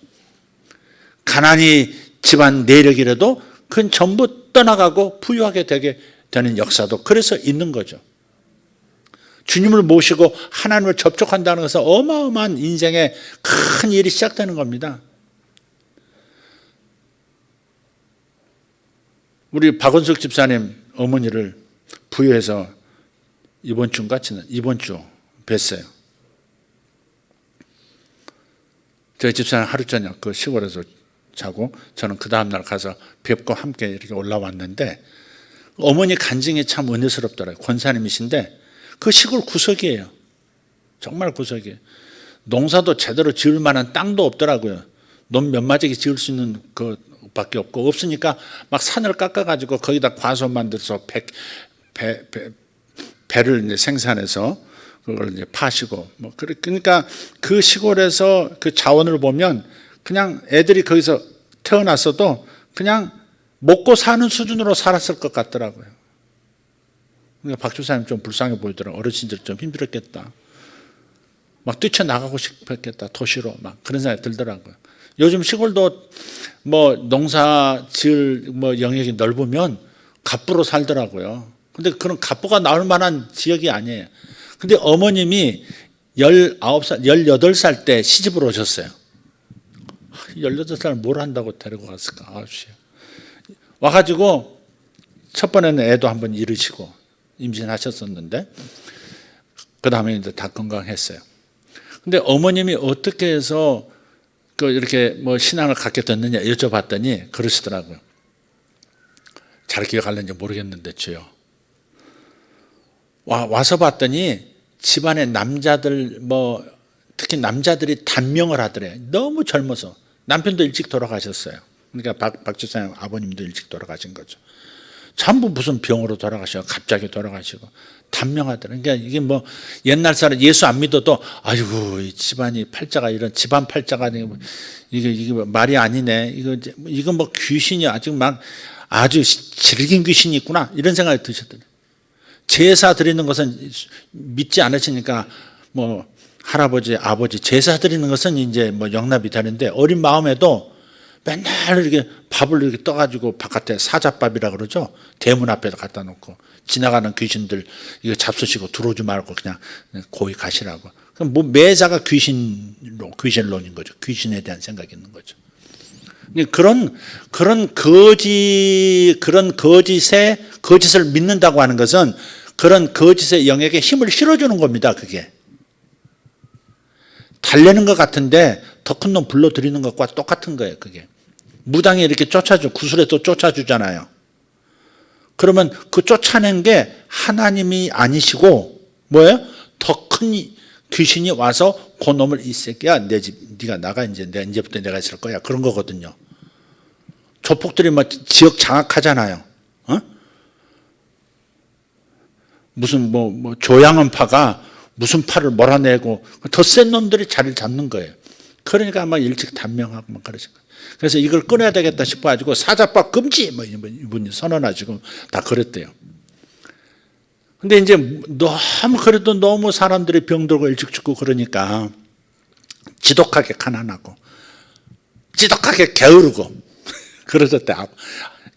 가난이 집안 내력이라도 그건 전부 떠나가고 부유하게 되게 되는 역사도 그래서 있는 거죠. 주님을 모시고 하나님을 접촉한다는 것은 어마어마한 인생의 큰 일이 시작되는 겁니다. 우리 박원석 집사님 어머니를 부유해서 이번 주 뵀어요. 저희 집사람 하루 저녁 그 시골에서 자고 저는 그 다음날 가서 뵙고 함께 이렇게 올라왔는데 어머니 간증이 참 은혜스럽더라고요. 권사님이신데 그 시골 구석이에요. 정말 구석이에요. 농사도 제대로 지을 만한 땅도 없더라고요. 논 몇 마디기 지을 수 있는 그 밖에 없고 없으니까 막 산을 깎아가지고 거기다 과수 만들어서 배를 이제 생산해서 그걸 이제 파시고 뭐 그러니까 그 시골에서 그 자원을 보면 그냥 애들이 거기서 태어났어도 그냥 먹고 사는 수준으로 살았을 것 같더라고요. 그러니까 박 주사님 좀 불쌍해 보이더라고요. 어르신들 좀 힘들었겠다. 막 뛰쳐나가고 싶었겠다. 도시로 막 그런 생각이 들더라고요. 요즘 시골도 뭐 농사 지을 뭐 영역이 넓으면 갑부로 살더라고요. 근데 그런 갑부가 나올 만한 지역이 아니에요. 근데 어머님이 19살, 18살 때 시집을 오셨어요. 18살 뭘 한다고 데리고 갔을까? 아저씨. 와가지고 첫 번에는 애도 한번 잃으시고 임신하셨었는데 그 다음에 이제 다 건강했어요. 근데 어머님이 어떻게 해서 그 이렇게 뭐 신앙을 갖게 됐느냐 여쭤봤더니 그러시더라고요. 잘 기억하는지 모르겠는데 주요. 와서 봤더니 집안에 남자들 뭐 특히 남자들이 단명을 하더래요. 너무 젊어서 남편도 일찍 돌아가셨어요. 그러니까 박 집사님 아버님도 일찍 돌아가신 거죠. 전부 무슨 병으로 돌아가시고 갑자기 돌아가시고 단명하더라고요. 그러니까 이게 뭐 옛날 사람 예수 안 믿어도 아이고 이 집안이 팔자가 이런 집안 팔자가 이게 말이 아니네. 이거 뭐 귀신이 아주 질긴 귀신이 있구나 이런 생각이 드셨더라고요. 제사 드리는 것은 믿지 않으시니까 뭐 할아버지 아버지 제사 드리는 것은 이제 뭐 영납이 되는데 어린 마음에도 맨날 이렇게 밥을 이렇게 떠가지고 바깥에 사자밥이라 그러죠. 대문 앞에다 갖다 놓고 지나가는 귀신들 이거 잡수시고 들어오지 말고 그냥 고이 가시라고. 그럼 뭐 매사가 귀신론인 거죠. 귀신에 대한 생각이 있는 거죠. 그런 거짓을 믿는다고 하는 것은 그런 거짓의 영역에 힘을 실어주는 겁니다. 그게 달래는 것 같은데 더 큰 놈 불러들이는 것과 똑같은 거예요. 그게 무당이 이렇게 구슬에 또 쫓아주잖아요. 그러면 그 쫓아낸 게 하나님이 아니시고 뭐예요? 더 큰 귀신이 와서 그 놈을 이 새끼야 내 집 네가 나가 이제부터 내가 있을 거야 그런 거거든요. 조폭들이 뭐 지역 장악하잖아요. 무슨 뭐 조양원파가 무슨 파를 몰아내고 더 센 놈들이 자리를 잡는 거예요. 그러니까 아마 일찍 단명하고 막 그러신 거예요. 그래서 이걸 끊어야 되겠다 싶어가지고 사자밥 금지 뭐 이분이 선언하시고 다 그랬대요. 근데 이제 너무 사람들이 병들고 일찍 죽고 그러니까 지독하게 가난하고 지독하게 게으르고 그러셨대.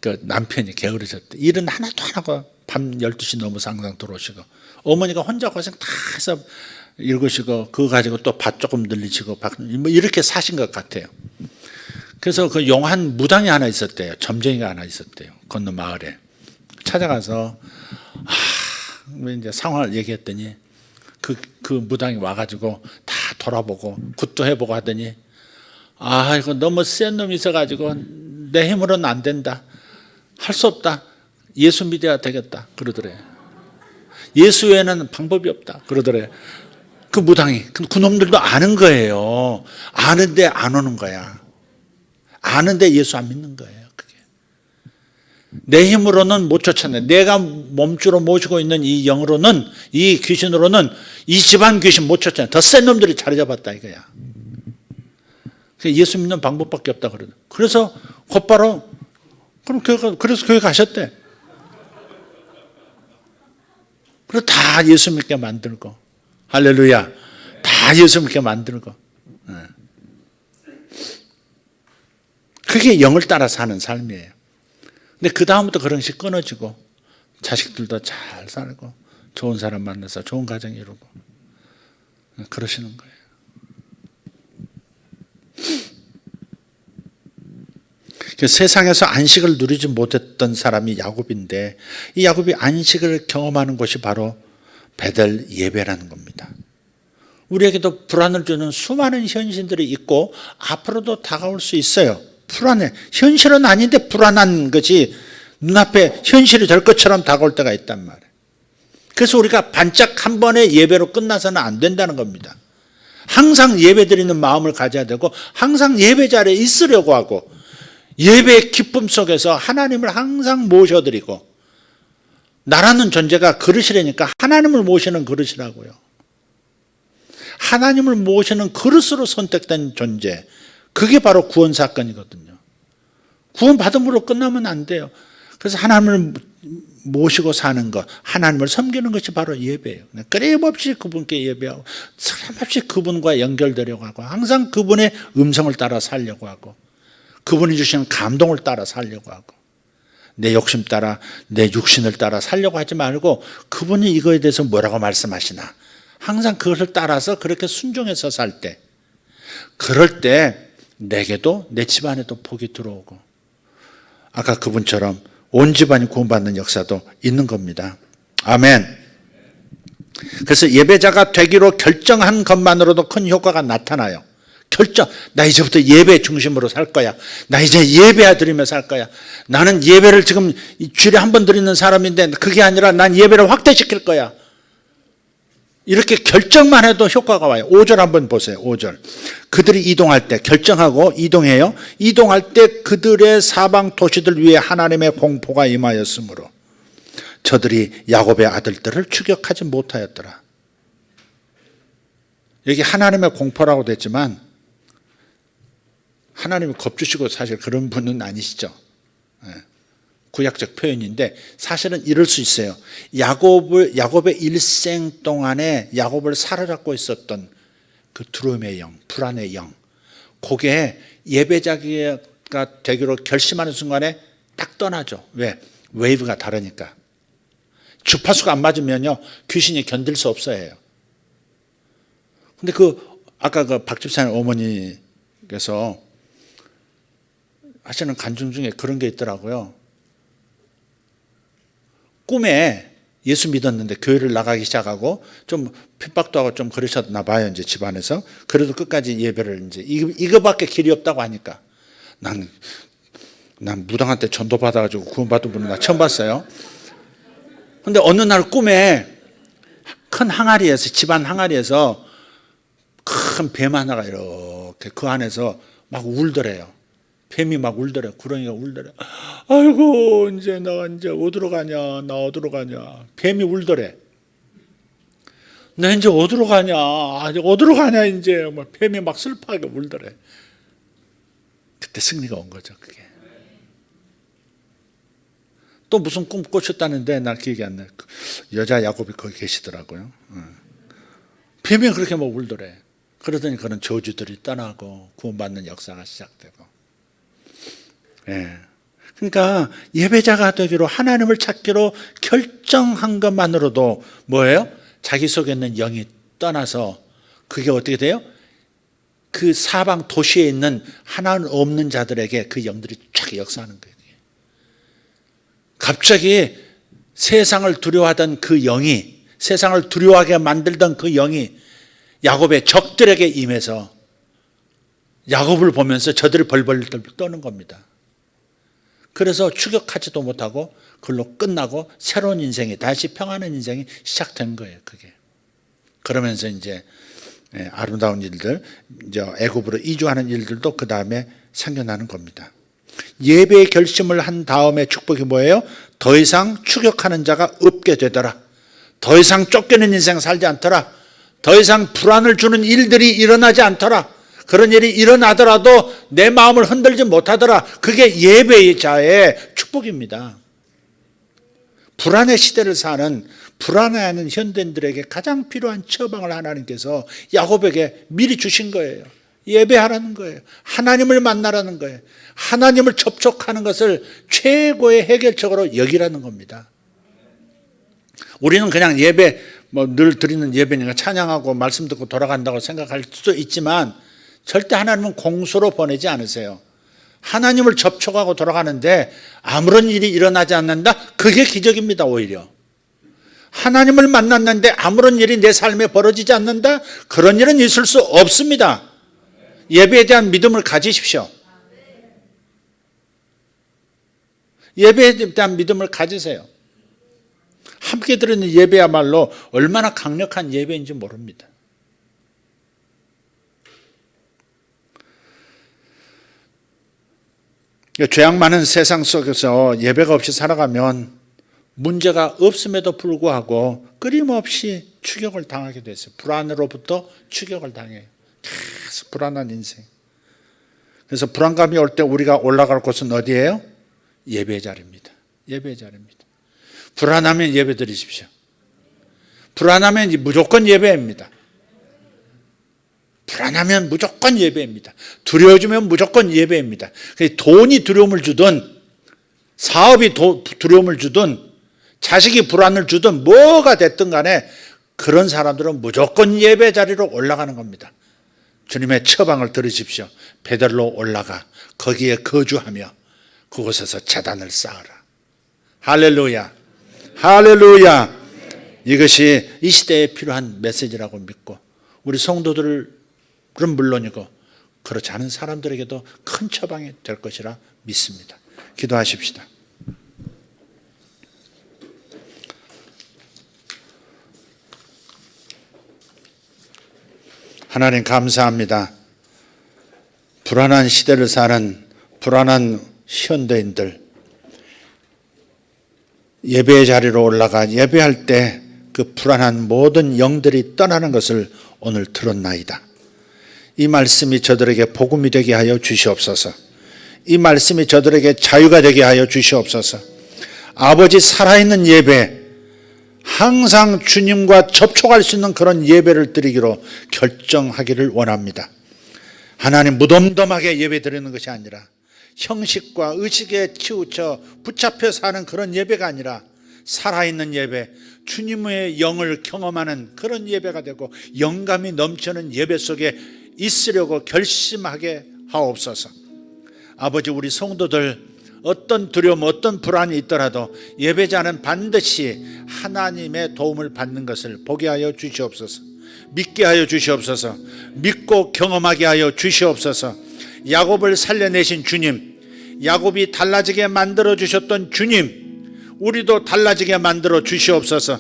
그 남편이 게으르셨대. 일은 하나도 안 하고 밤 12시 넘어 항상 들어오시고 어머니가 혼자 고생 다 해서 읽으시고 그거 가지고 또 밭 조금 늘리시고 뭐 이렇게 사신 것 같아요. 그래서 그 용한 무당이 하나 있었대요. 점쟁이가 하나 있었대요. 건너 마을에 찾아가서 이제 상황을 얘기했더니 그 무당이 와가지고 다 돌아보고 굿도 해보고 하더니 이거 너무 센 놈이 있어가지고 내 힘으로는 안 된다. 할 수 없다. 예수 믿어야 되겠다. 그러더래. 예수 외에는 방법이 없다. 그러더래. 그 무당이. 그 놈들도 아는 거예요. 아는데 안 오는 거야. 아는데 예수 안 믿는 거예요. 그게. 내 힘으로는 못 쫓아내. 내가 몸주로 모시고 있는 이 영으로는 이 귀신으로는 이 집안 귀신 못 쫓아내. 더 센 놈들이 자리 잡았다 이거야. 예수 믿는 방법밖에 없다 그러더래. 그래서 곧바로 그래서 교회 가셨대. 그래서 다 예수 믿게 만들고 할렐루야. 다 예수 믿게 만들고 그게 영을 따라 사는 삶이에요. 근데 그 다음부터 그런 식 끊어지고 자식들도 잘 살고 좋은 사람 만나서 좋은 가정 이루고 그러시는 거예요. 세상에서 안식을 누리지 못했던 사람이 야곱인데 이 야곱이 안식을 경험하는 곳이 바로 베델 예배라는 겁니다. 우리에게도 불안을 주는 수많은 현실들이 있고 앞으로도 다가올 수 있어요. 불안해. 현실은 아닌데 불안한 것이 눈앞에 현실이 될 것처럼 다가올 때가 있단 말이에요. 그래서 우리가 반짝 한 번의 예배로 끝나서는 안 된다는 겁니다. 항상 예배 드리는 마음을 가져야 되고 항상 예배 자리에 있으려고 하고 예배의 기쁨 속에서 하나님을 항상 모셔드리고 나라는 존재가 그릇이라니까 하나님을 모시는 그릇이라고요. 하나님을 모시는 그릇으로 선택된 존재, 그게 바로 구원 사건이거든요. 구원 받은 걸로 끝나면 안 돼요. 그래서 하나님을 모시고 사는 것, 하나님을 섬기는 것이 바로 예배예요. 끊임없이 그분께 예배하고 끊임없이 그분과 연결되려고 하고 항상 그분의 음성을 따라 살려고 하고 그분이 주시는 감동을 따라 살려고 하고 내 욕심 따라 내 육신을 따라 살려고 하지 말고 그분이 이거에 대해서 뭐라고 말씀하시나 항상 그것을 따라서 그렇게 순종해서 살 때 그럴 때 내게도 내 집안에도 복이 들어오고 아까 그분처럼 온 집안이 구원받는 역사도 있는 겁니다. 아멘. 그래서 예배자가 되기로 결정한 것만으로도 큰 효과가 나타나요. 결정. 나 이제부터 예배 중심으로 살 거야. 나 이제 예배 드리며 살 거야. 나는 예배를 지금 주일에 한 번 드리는 사람인데 그게 아니라 난 예배를 확대시킬 거야. 이렇게 결정만 해도 효과가 와요. 5절 한번 보세요. 5절. 그들이 이동할 때 결정하고 이동해요. 이동할 때 그들의 사방 도시들 위에 하나님의 공포가 임하였으므로 저들이 야곱의 아들들을 추격하지 못하였더라. 여기 하나님의 공포라고 됐지만 하나님이 겁주시고 사실 그런 분은 아니시죠. 구약적 표현인데 사실은 이럴 수 있어요. 야곱의 일생 동안에 야곱을 사로잡고 있었던 그 두려움의 영, 불안의 영, 그게 예배자가 되기로 결심하는 순간에 딱 떠나죠. 왜? 웨이브가 다르니까. 주파수가 안 맞으면요 귀신이 견딜 수 없어요. 근데 아까 박 집사님 어머니께서 하시는 간증 중에 그런 게 있더라고요. 꿈에 예수 믿었는데 교회를 나가기 시작하고 좀 핍박도 하고 좀 그러셨나 봐요. 이제 집안에서. 그래도 끝까지 예배를 이제 이거밖에 길이 없다고 하니까 난 무당한테 전도 받아가지고 구원받은 분은 나 처음 봤어요. 근데 어느 날 꿈에 큰 항아리에서 집안 항아리에서 큰 뱀 하나가 이렇게 그 안에서 막 울더래요. 뱀이 막 울더래. 구렁이가 울더래. 아이고 이제 나 이제 어디로 가냐. 나 어디로 가냐. 뱀이 울더래. 나 이제 어디로 가냐. 어디로 가냐 이제. 뱀이 막 슬퍼하게 울더래. 그때 승리가 온 거죠. 그게. 또 무슨 꿈 꿨었다는데 나 기억이 안 나요. 여자 야곱이 거기 계시더라고요. 뱀이 그렇게 막 울더래. 그러더니 그런 저주들이 떠나고 구원받는 역사가 시작되고. 예. 그러니까 예배자가 되기로 하나님을 찾기로 결정한 것만으로도 뭐예요? 자기 속에 있는 영이 떠나서 그게 어떻게 돼요? 그 사방 도시에 있는 하나님 없는 자들에게 그 영들이 쫙 역사하는 거예요. 갑자기 세상을 두려워하던 그 영이 세상을 두려워하게 만들던 그 영이 야곱의 적들에게 임해서 야곱을 보면서 저들이 벌벌 떠는 겁니다. 그래서 추격하지도 못하고 그걸로 끝나고 새로운 인생이 다시 평안한 인생이 시작된 거예요. 그게. 그러면서 이제 아름다운 일들, 이제 애굽으로 이주하는 일들도 그 다음에 생겨나는 겁니다. 예배의 결심을 한 다음에 축복이 뭐예요? 더 이상 추격하는 자가 없게 되더라. 더 이상 쫓기는 인생 살지 않더라. 더 이상 불안을 주는 일들이 일어나지 않더라. 그런 일이 일어나더라도 내 마음을 흔들지 못하더라. 그게 예배자의 축복입니다. 불안의 시대를 사는 불안해하는 현대인들에게 가장 필요한 처방을 하나님께서 야곱에게 미리 주신 거예요. 예배하라는 거예요. 하나님을 만나라는 거예요. 하나님을 접촉하는 것을 최고의 해결책으로 여기라는 겁니다. 우리는 그냥 예배 늘 드리는 예배니까 찬양하고 말씀 듣고 돌아간다고 생각할 수도 있지만 절대 하나님은 공수로 보내지 않으세요. 하나님을 접촉하고 돌아가는데 아무런 일이 일어나지 않는다? 그게 기적입니다. 오히려 하나님을 만났는데 아무런 일이 내 삶에 벌어지지 않는다? 그런 일은 있을 수 없습니다. 예배에 대한 믿음을 가지십시오. 예배에 대한 믿음을 가지세요. 함께 드리는 예배야말로 얼마나 강력한 예배인지 모릅니다. 죄악 많은 세상 속에서 예배가 없이 살아가면 문제가 없음에도 불구하고 끊임없이 추격을 당하게 됐어요. 불안으로부터 추격을 당해요. 계속 불안한 인생. 그래서 불안감이 올 때 우리가 올라갈 곳은 어디예요? 예배 자리입니다. 예배 자리입니다. 불안하면 예배 드리십시오. 불안하면 무조건 예배입니다. 불안하면 무조건 예배입니다. 두려워지면 무조건 예배입니다. 돈이 두려움을 주든 사업이 두려움을 주든 자식이 불안을 주든 뭐가 됐든 간에 그런 사람들은 무조건 예배 자리로 올라가는 겁니다. 주님의 처방을 들으십시오. 베델로 올라가 거기에 거주하며 그곳에서 제단을 쌓아라. 할렐루야. 할렐루야. 이것이 이 시대에 필요한 메시지라고 믿고 우리 성도들은 물론이고 그렇지 않은 사람들에게도 큰 처방이 될 것이라 믿습니다. 기도하십시다. 하나님 감사합니다. 불안한 시대를 사는 불안한 현대인들 예배의 자리로 올라가 예배할 때 그 불안한 모든 영들이 떠나는 것을 오늘 들었나이다. 이 말씀이 저들에게 복음이 되게 하여 주시옵소서. 이 말씀이 저들에게 자유가 되게 하여 주시옵소서. 아버지 살아있는 예배, 항상 주님과 접촉할 수 있는 그런 예배를 드리기로 결정하기를 원합니다. 하나님 무덤덤하게 예배 드리는 것이 아니라 형식과 의식에 치우쳐 붙잡혀 사는 그런 예배가 아니라 살아있는 예배, 주님의 영을 경험하는 그런 예배가 되고 영감이 넘치는 예배 속에 있으려고 결심하게 하옵소서. 아버지 우리 성도들 어떤 두려움 어떤 불안이 있더라도 예배자는 반드시 하나님의 도움을 받는 것을 보게 하여 주시옵소서. 믿게 하여 주시옵소서. 믿고 경험하게 하여 주시옵소서. 야곱을 살려내신 주님, 야곱이 달라지게 만들어 주셨던 주님, 우리도 달라지게 만들어 주시옵소서.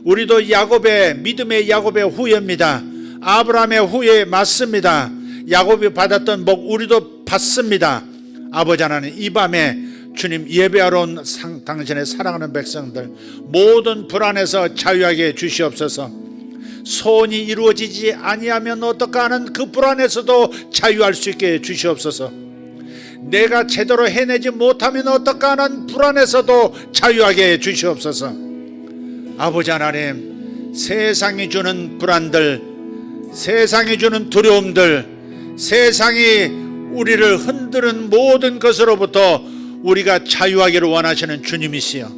우리도 야곱의 믿음의 야곱의 후예입니다. 아브라함의 후예 맞습니다. 야곱이 받았던 복 우리도 받습니다. 아버지 하나님 이 밤에 주님 예배하러 온 당신의 사랑하는 백성들 모든 불안에서 자유하게 해 주시옵소서. 소원이 이루어지지 아니하면 어떨까 하는 그 불안에서도 자유할 수 있게 해 주시옵소서. 내가 제대로 해내지 못하면 어떨까 하는 불안에서도 자유하게 해 주시옵소서. 아버지 하나님 세상이 주는 불안들, 세상이 주는 두려움들, 세상이 우리를 흔드는 모든 것으로부터 우리가 자유하기를 원하시는 주님이시여,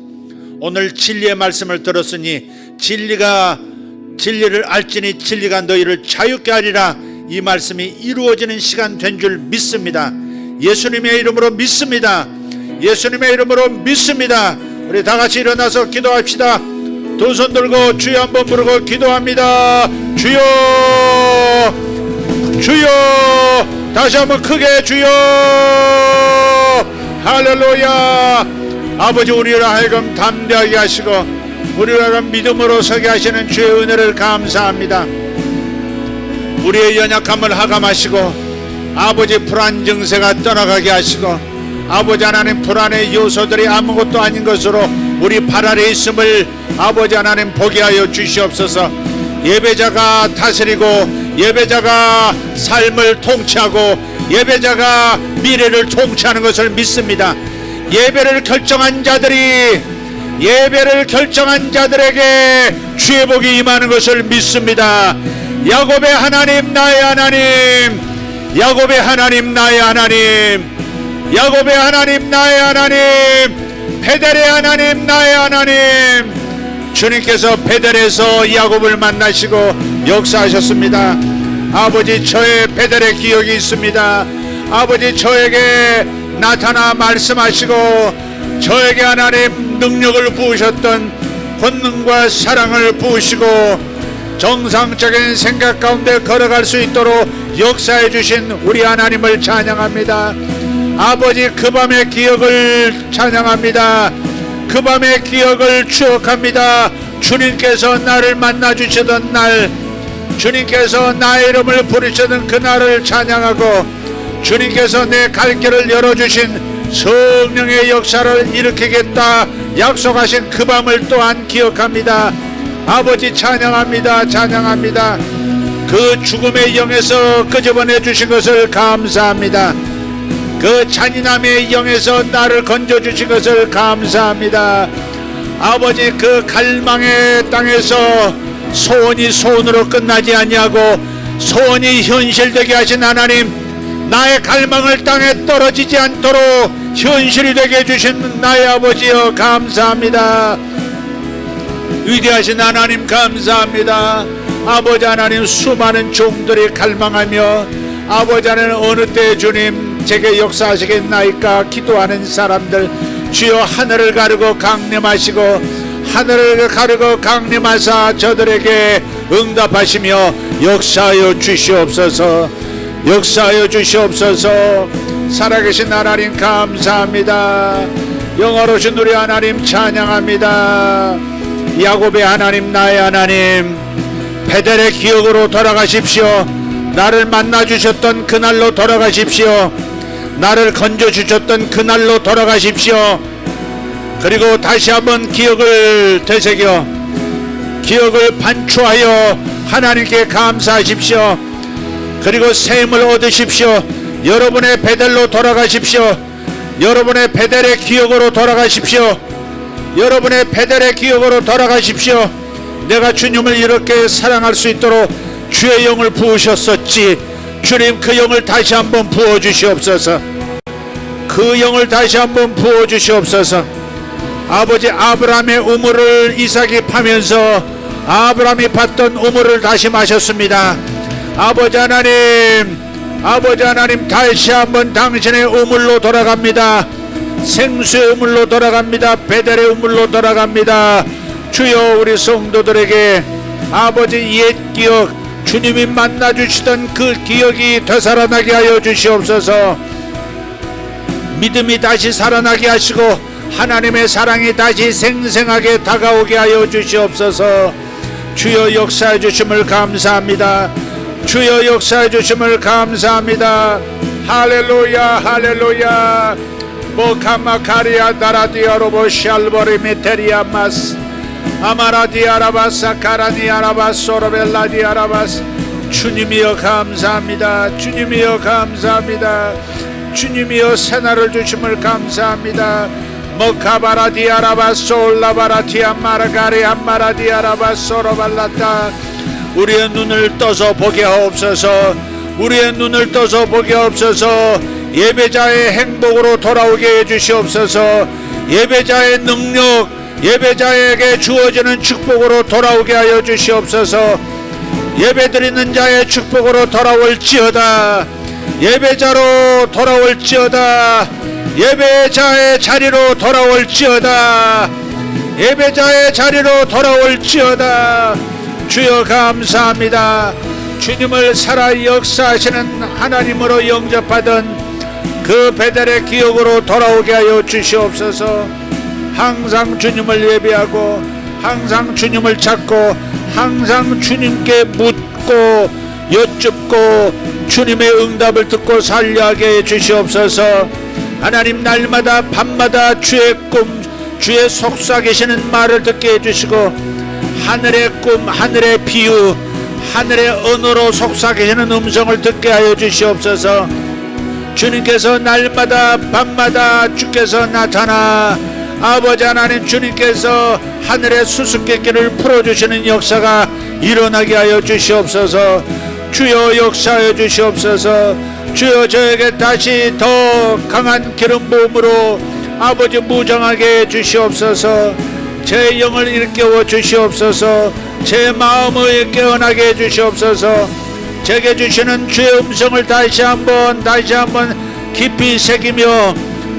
오늘 진리의 말씀을 들었으니 진리를 알지니 진리가 너희를 자유케 하리라. 이 말씀이 이루어지는 시간 된 줄 믿습니다. 예수님의 이름으로 믿습니다. 예수님의 이름으로 믿습니다. 우리 다 같이 일어나서 기도합시다. 두 손 들고 주여 한번 부르고 기도합니다. 주여, 주여, 다시 한번 크게 주여. 할렐루야. 아버지 우리를 하여금 담대하게 하시고 우리를 하여금 믿음으로 서게 하시는 주의 은혜를 감사합니다. 우리의 연약함을 하감하시고 아버지 불안 증세가 떠나가게 하시고 아버지 하나님 불안의 요소들이 아무것도 아닌 것으로 우리 발 아래 있음을 아버지 하나님 보게 하여 주시옵소서. 예배자가 다스리고 예배자가 삶을 통치하고 예배자가 미래를 통치하는 것을 믿습니다. 예배를 결정한 자들에게 주의 복이 임하는 것을 믿습니다. 야곱의 하나님 나의 하나님, 야곱의 하나님 나의 하나님, 야곱의 하나님 나의 하나님, 베델의 하나님 나의 하나님. 주님께서 베델에서 야곱을 만나시고 역사하셨습니다. 아버지 저의 베델의 기억이 있습니다. 아버지 저에게 나타나 말씀하시고 저에게 하나님 능력을 부으셨던 권능과 사랑을 부으시고 정상적인 생각 가운데 걸어갈 수 있도록 역사해 주신 우리 하나님을 찬양합니다. 아버지, 그 밤의 기억을 찬양합니다. 그 밤의 기억을 추억합니다. 주님께서 나를 만나 주시던 날, 주님께서 나의 이름을 부르시던 그날을 찬양하고 주님께서 내 갈 길을 열어주신 성령의 역사를 일으키겠다 약속하신 그 밤을 또한 기억합니다. 아버지, 찬양합니다. 찬양합니다. 그 죽음의 영에서 끄집어내 주신 것을 감사합니다. 그 잔인함의 영에서 나를 건져주신 것을 감사합니다. 아버지, 그 갈망의 땅에서 소원이 소원으로 끝나지 아니하고 소원이 현실되게 하신 하나님, 나의 갈망을 땅에 떨어지지 않도록 현실이 되게 해주신 나의 아버지여 감사합니다. 위대하신 하나님 감사합니다. 아버지 하나님, 수많은 종들이 갈망하며 아버지 하나님 어느 때 주님 제게 역사하시겠나이까 기도하는 사람들, 주여 하늘을 가르고 강림하시고 하늘을 가르고 강림하사 저들에게 응답하시며 역사하여 주시옵소서. 역사하여 주시옵소서. 살아계신 하나님 감사합니다. 영원하신 우리 하나님 찬양합니다. 야곱의 하나님, 나의 하나님, 베델의 기억으로 돌아가십시오. 나를 만나 주셨던 그날로 돌아가십시오. 나를 건져 주셨던 그날로 돌아가십시오. 그리고 다시 한번 기억을 되새겨 기억을 반추하여 하나님께 감사하십시오. 그리고 새 힘을 얻으십시오. 여러분의 베델로 돌아가십시오. 여러분의 베델의 기억으로 돌아가십시오. 여러분의 베델의 기억으로 돌아가십시오. 내가 주님을 이렇게 사랑할 수 있도록 주의 영을 부으셨었지. 주님, 그 영을 다시 한번 부어주시옵소서. 그 영을 다시 한번 부어주시옵소서. 아버지, 아브라함의 우물을 이삭이 파면서 아브라함이 봤던 우물을 다시 마셨습니다. 아버지 하나님, 아버지 하나님, 다시 한번 당신의 우물로 돌아갑니다. 생수의 우물로 돌아갑니다. 베델의 우물로 돌아갑니다. 주여, 우리 성도들에게 아버지 옛 기억, 주님이 만나주시던 그 기억이 되살아나게 하여 주시옵소서. 믿음이 다시 살아나게 하시고 하나님의 사랑이 다시 생생하게 다가오게 하여 주시옵소서. 주여, 역사해 주심을 감사합니다. 주여, 역사해 주심을 감사합니다. 할렐루야, 할렐루야. 모카마카리아 다라디아로보 샬보리 미테리아마스 아마라디아라바사 카라니아라바소로벨라디아라바스. 주님이여 감사합니다. 주님이여 감사합니다. 주님이여 새날을 주심을 감사합니다. 모카바라디아라바솔라바라티아마라가리아마라디아라바소로발라타. 우리의 눈을 떠서 보게 하옵소서. 우리의 눈을 떠서 보게 하옵소서. 예배자의 행복으로 돌아오게 해주시옵소서. 예배자의 능력, 예배자에게 주어지는 축복으로 돌아오게 하여 주시옵소서. 예배드리는 자의 축복으로 돌아올지어다. 예배자로 돌아올지어다. 예배자의 자리로 돌아올지어다. 예배자의 자리로 돌아올지어다. 주여 감사합니다. 주님을 살아 역사하시는 하나님으로 영접하던 그 베델의 기억으로 돌아오게 하여 주시옵소서. 항상 주님을 예배하고 항상 주님을 찾고 항상 주님께 묻고 여쭙고 주님의 응답을 듣고 살려하게 해 주시옵소서. 하나님, 날마다 밤마다 주의 꿈, 주의 속삭이시는 말을 듣게 해주시고 하늘의 꿈, 하늘의 비유, 하늘의 언어로 속삭이시는 음성을 듣게 하여 주시옵소서. 주님께서 날마다 밤마다 주께서 나타나 아버지 하나님, 주님께서 하늘의 수수께끼를 풀어주시는 역사가 일어나게 하여 주시옵소서. 주여, 역사하여 주시옵소서. 주여, 저에게 다시 더 강한 기름 부음으로 아버지 무장하게 해 주시옵소서. 제 영을 일깨워 주시옵소서. 제 마음을 깨어나게 해 주시옵소서. 제게 주시는 주의 음성을 다시 한번 깊이 새기며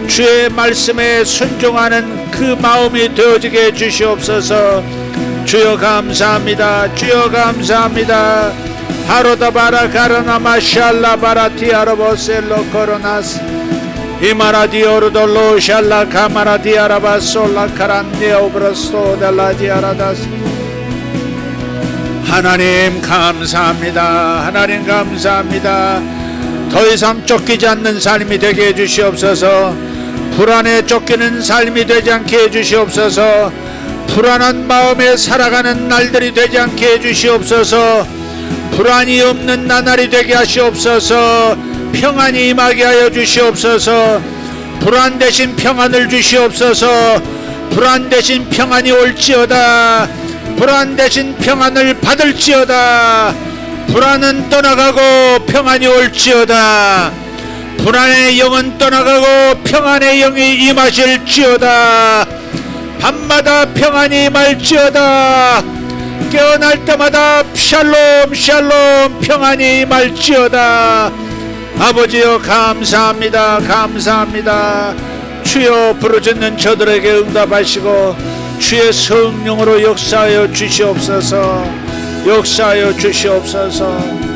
주의 말씀에 순종하는 그 마음이 되어지게 해주시옵소서. 주여 감사합니다. 주여 감사합니다. 하로다바라 가르나마 샬라바라 티아르보셀로 코로나스 이마라디오르돌로 샬라 카마라디아라바 솔라 카란디오브라스토 달라디아라다스. 하나님 감사합니다. 하나님 감사합니다. 더 이상 쫓기지 않는 삶이 되게 해주시옵소서. 불안에 쫓기는 삶이 되지 않게 해주시옵소서. 불안한 마음에 살아가는 날들이 되지 않게 해주시옵소서. 불안이 없는 나날이 되게 하시옵소서. 평안이 임하게 하여 주시옵소서. 불안 대신 평안을 주시옵소서. 불안 대신 평안이 올지어다. 불안 대신 평안을 받을지어다. 불안은 떠나가고 평안이 올지어다. 불안의 영은 떠나가고 평안의 영이 임하실지어다. 밤마다 평안이 임할지어다. 깨어날 때마다 샬롬 샬롬 평안이 임할지어다. 아버지여 감사합니다. 감사합니다. 주여 부르짖는 저들에게 응답하시고 주의 성령으로 역사하여 주시옵소서. 역사하여 주시옵소서.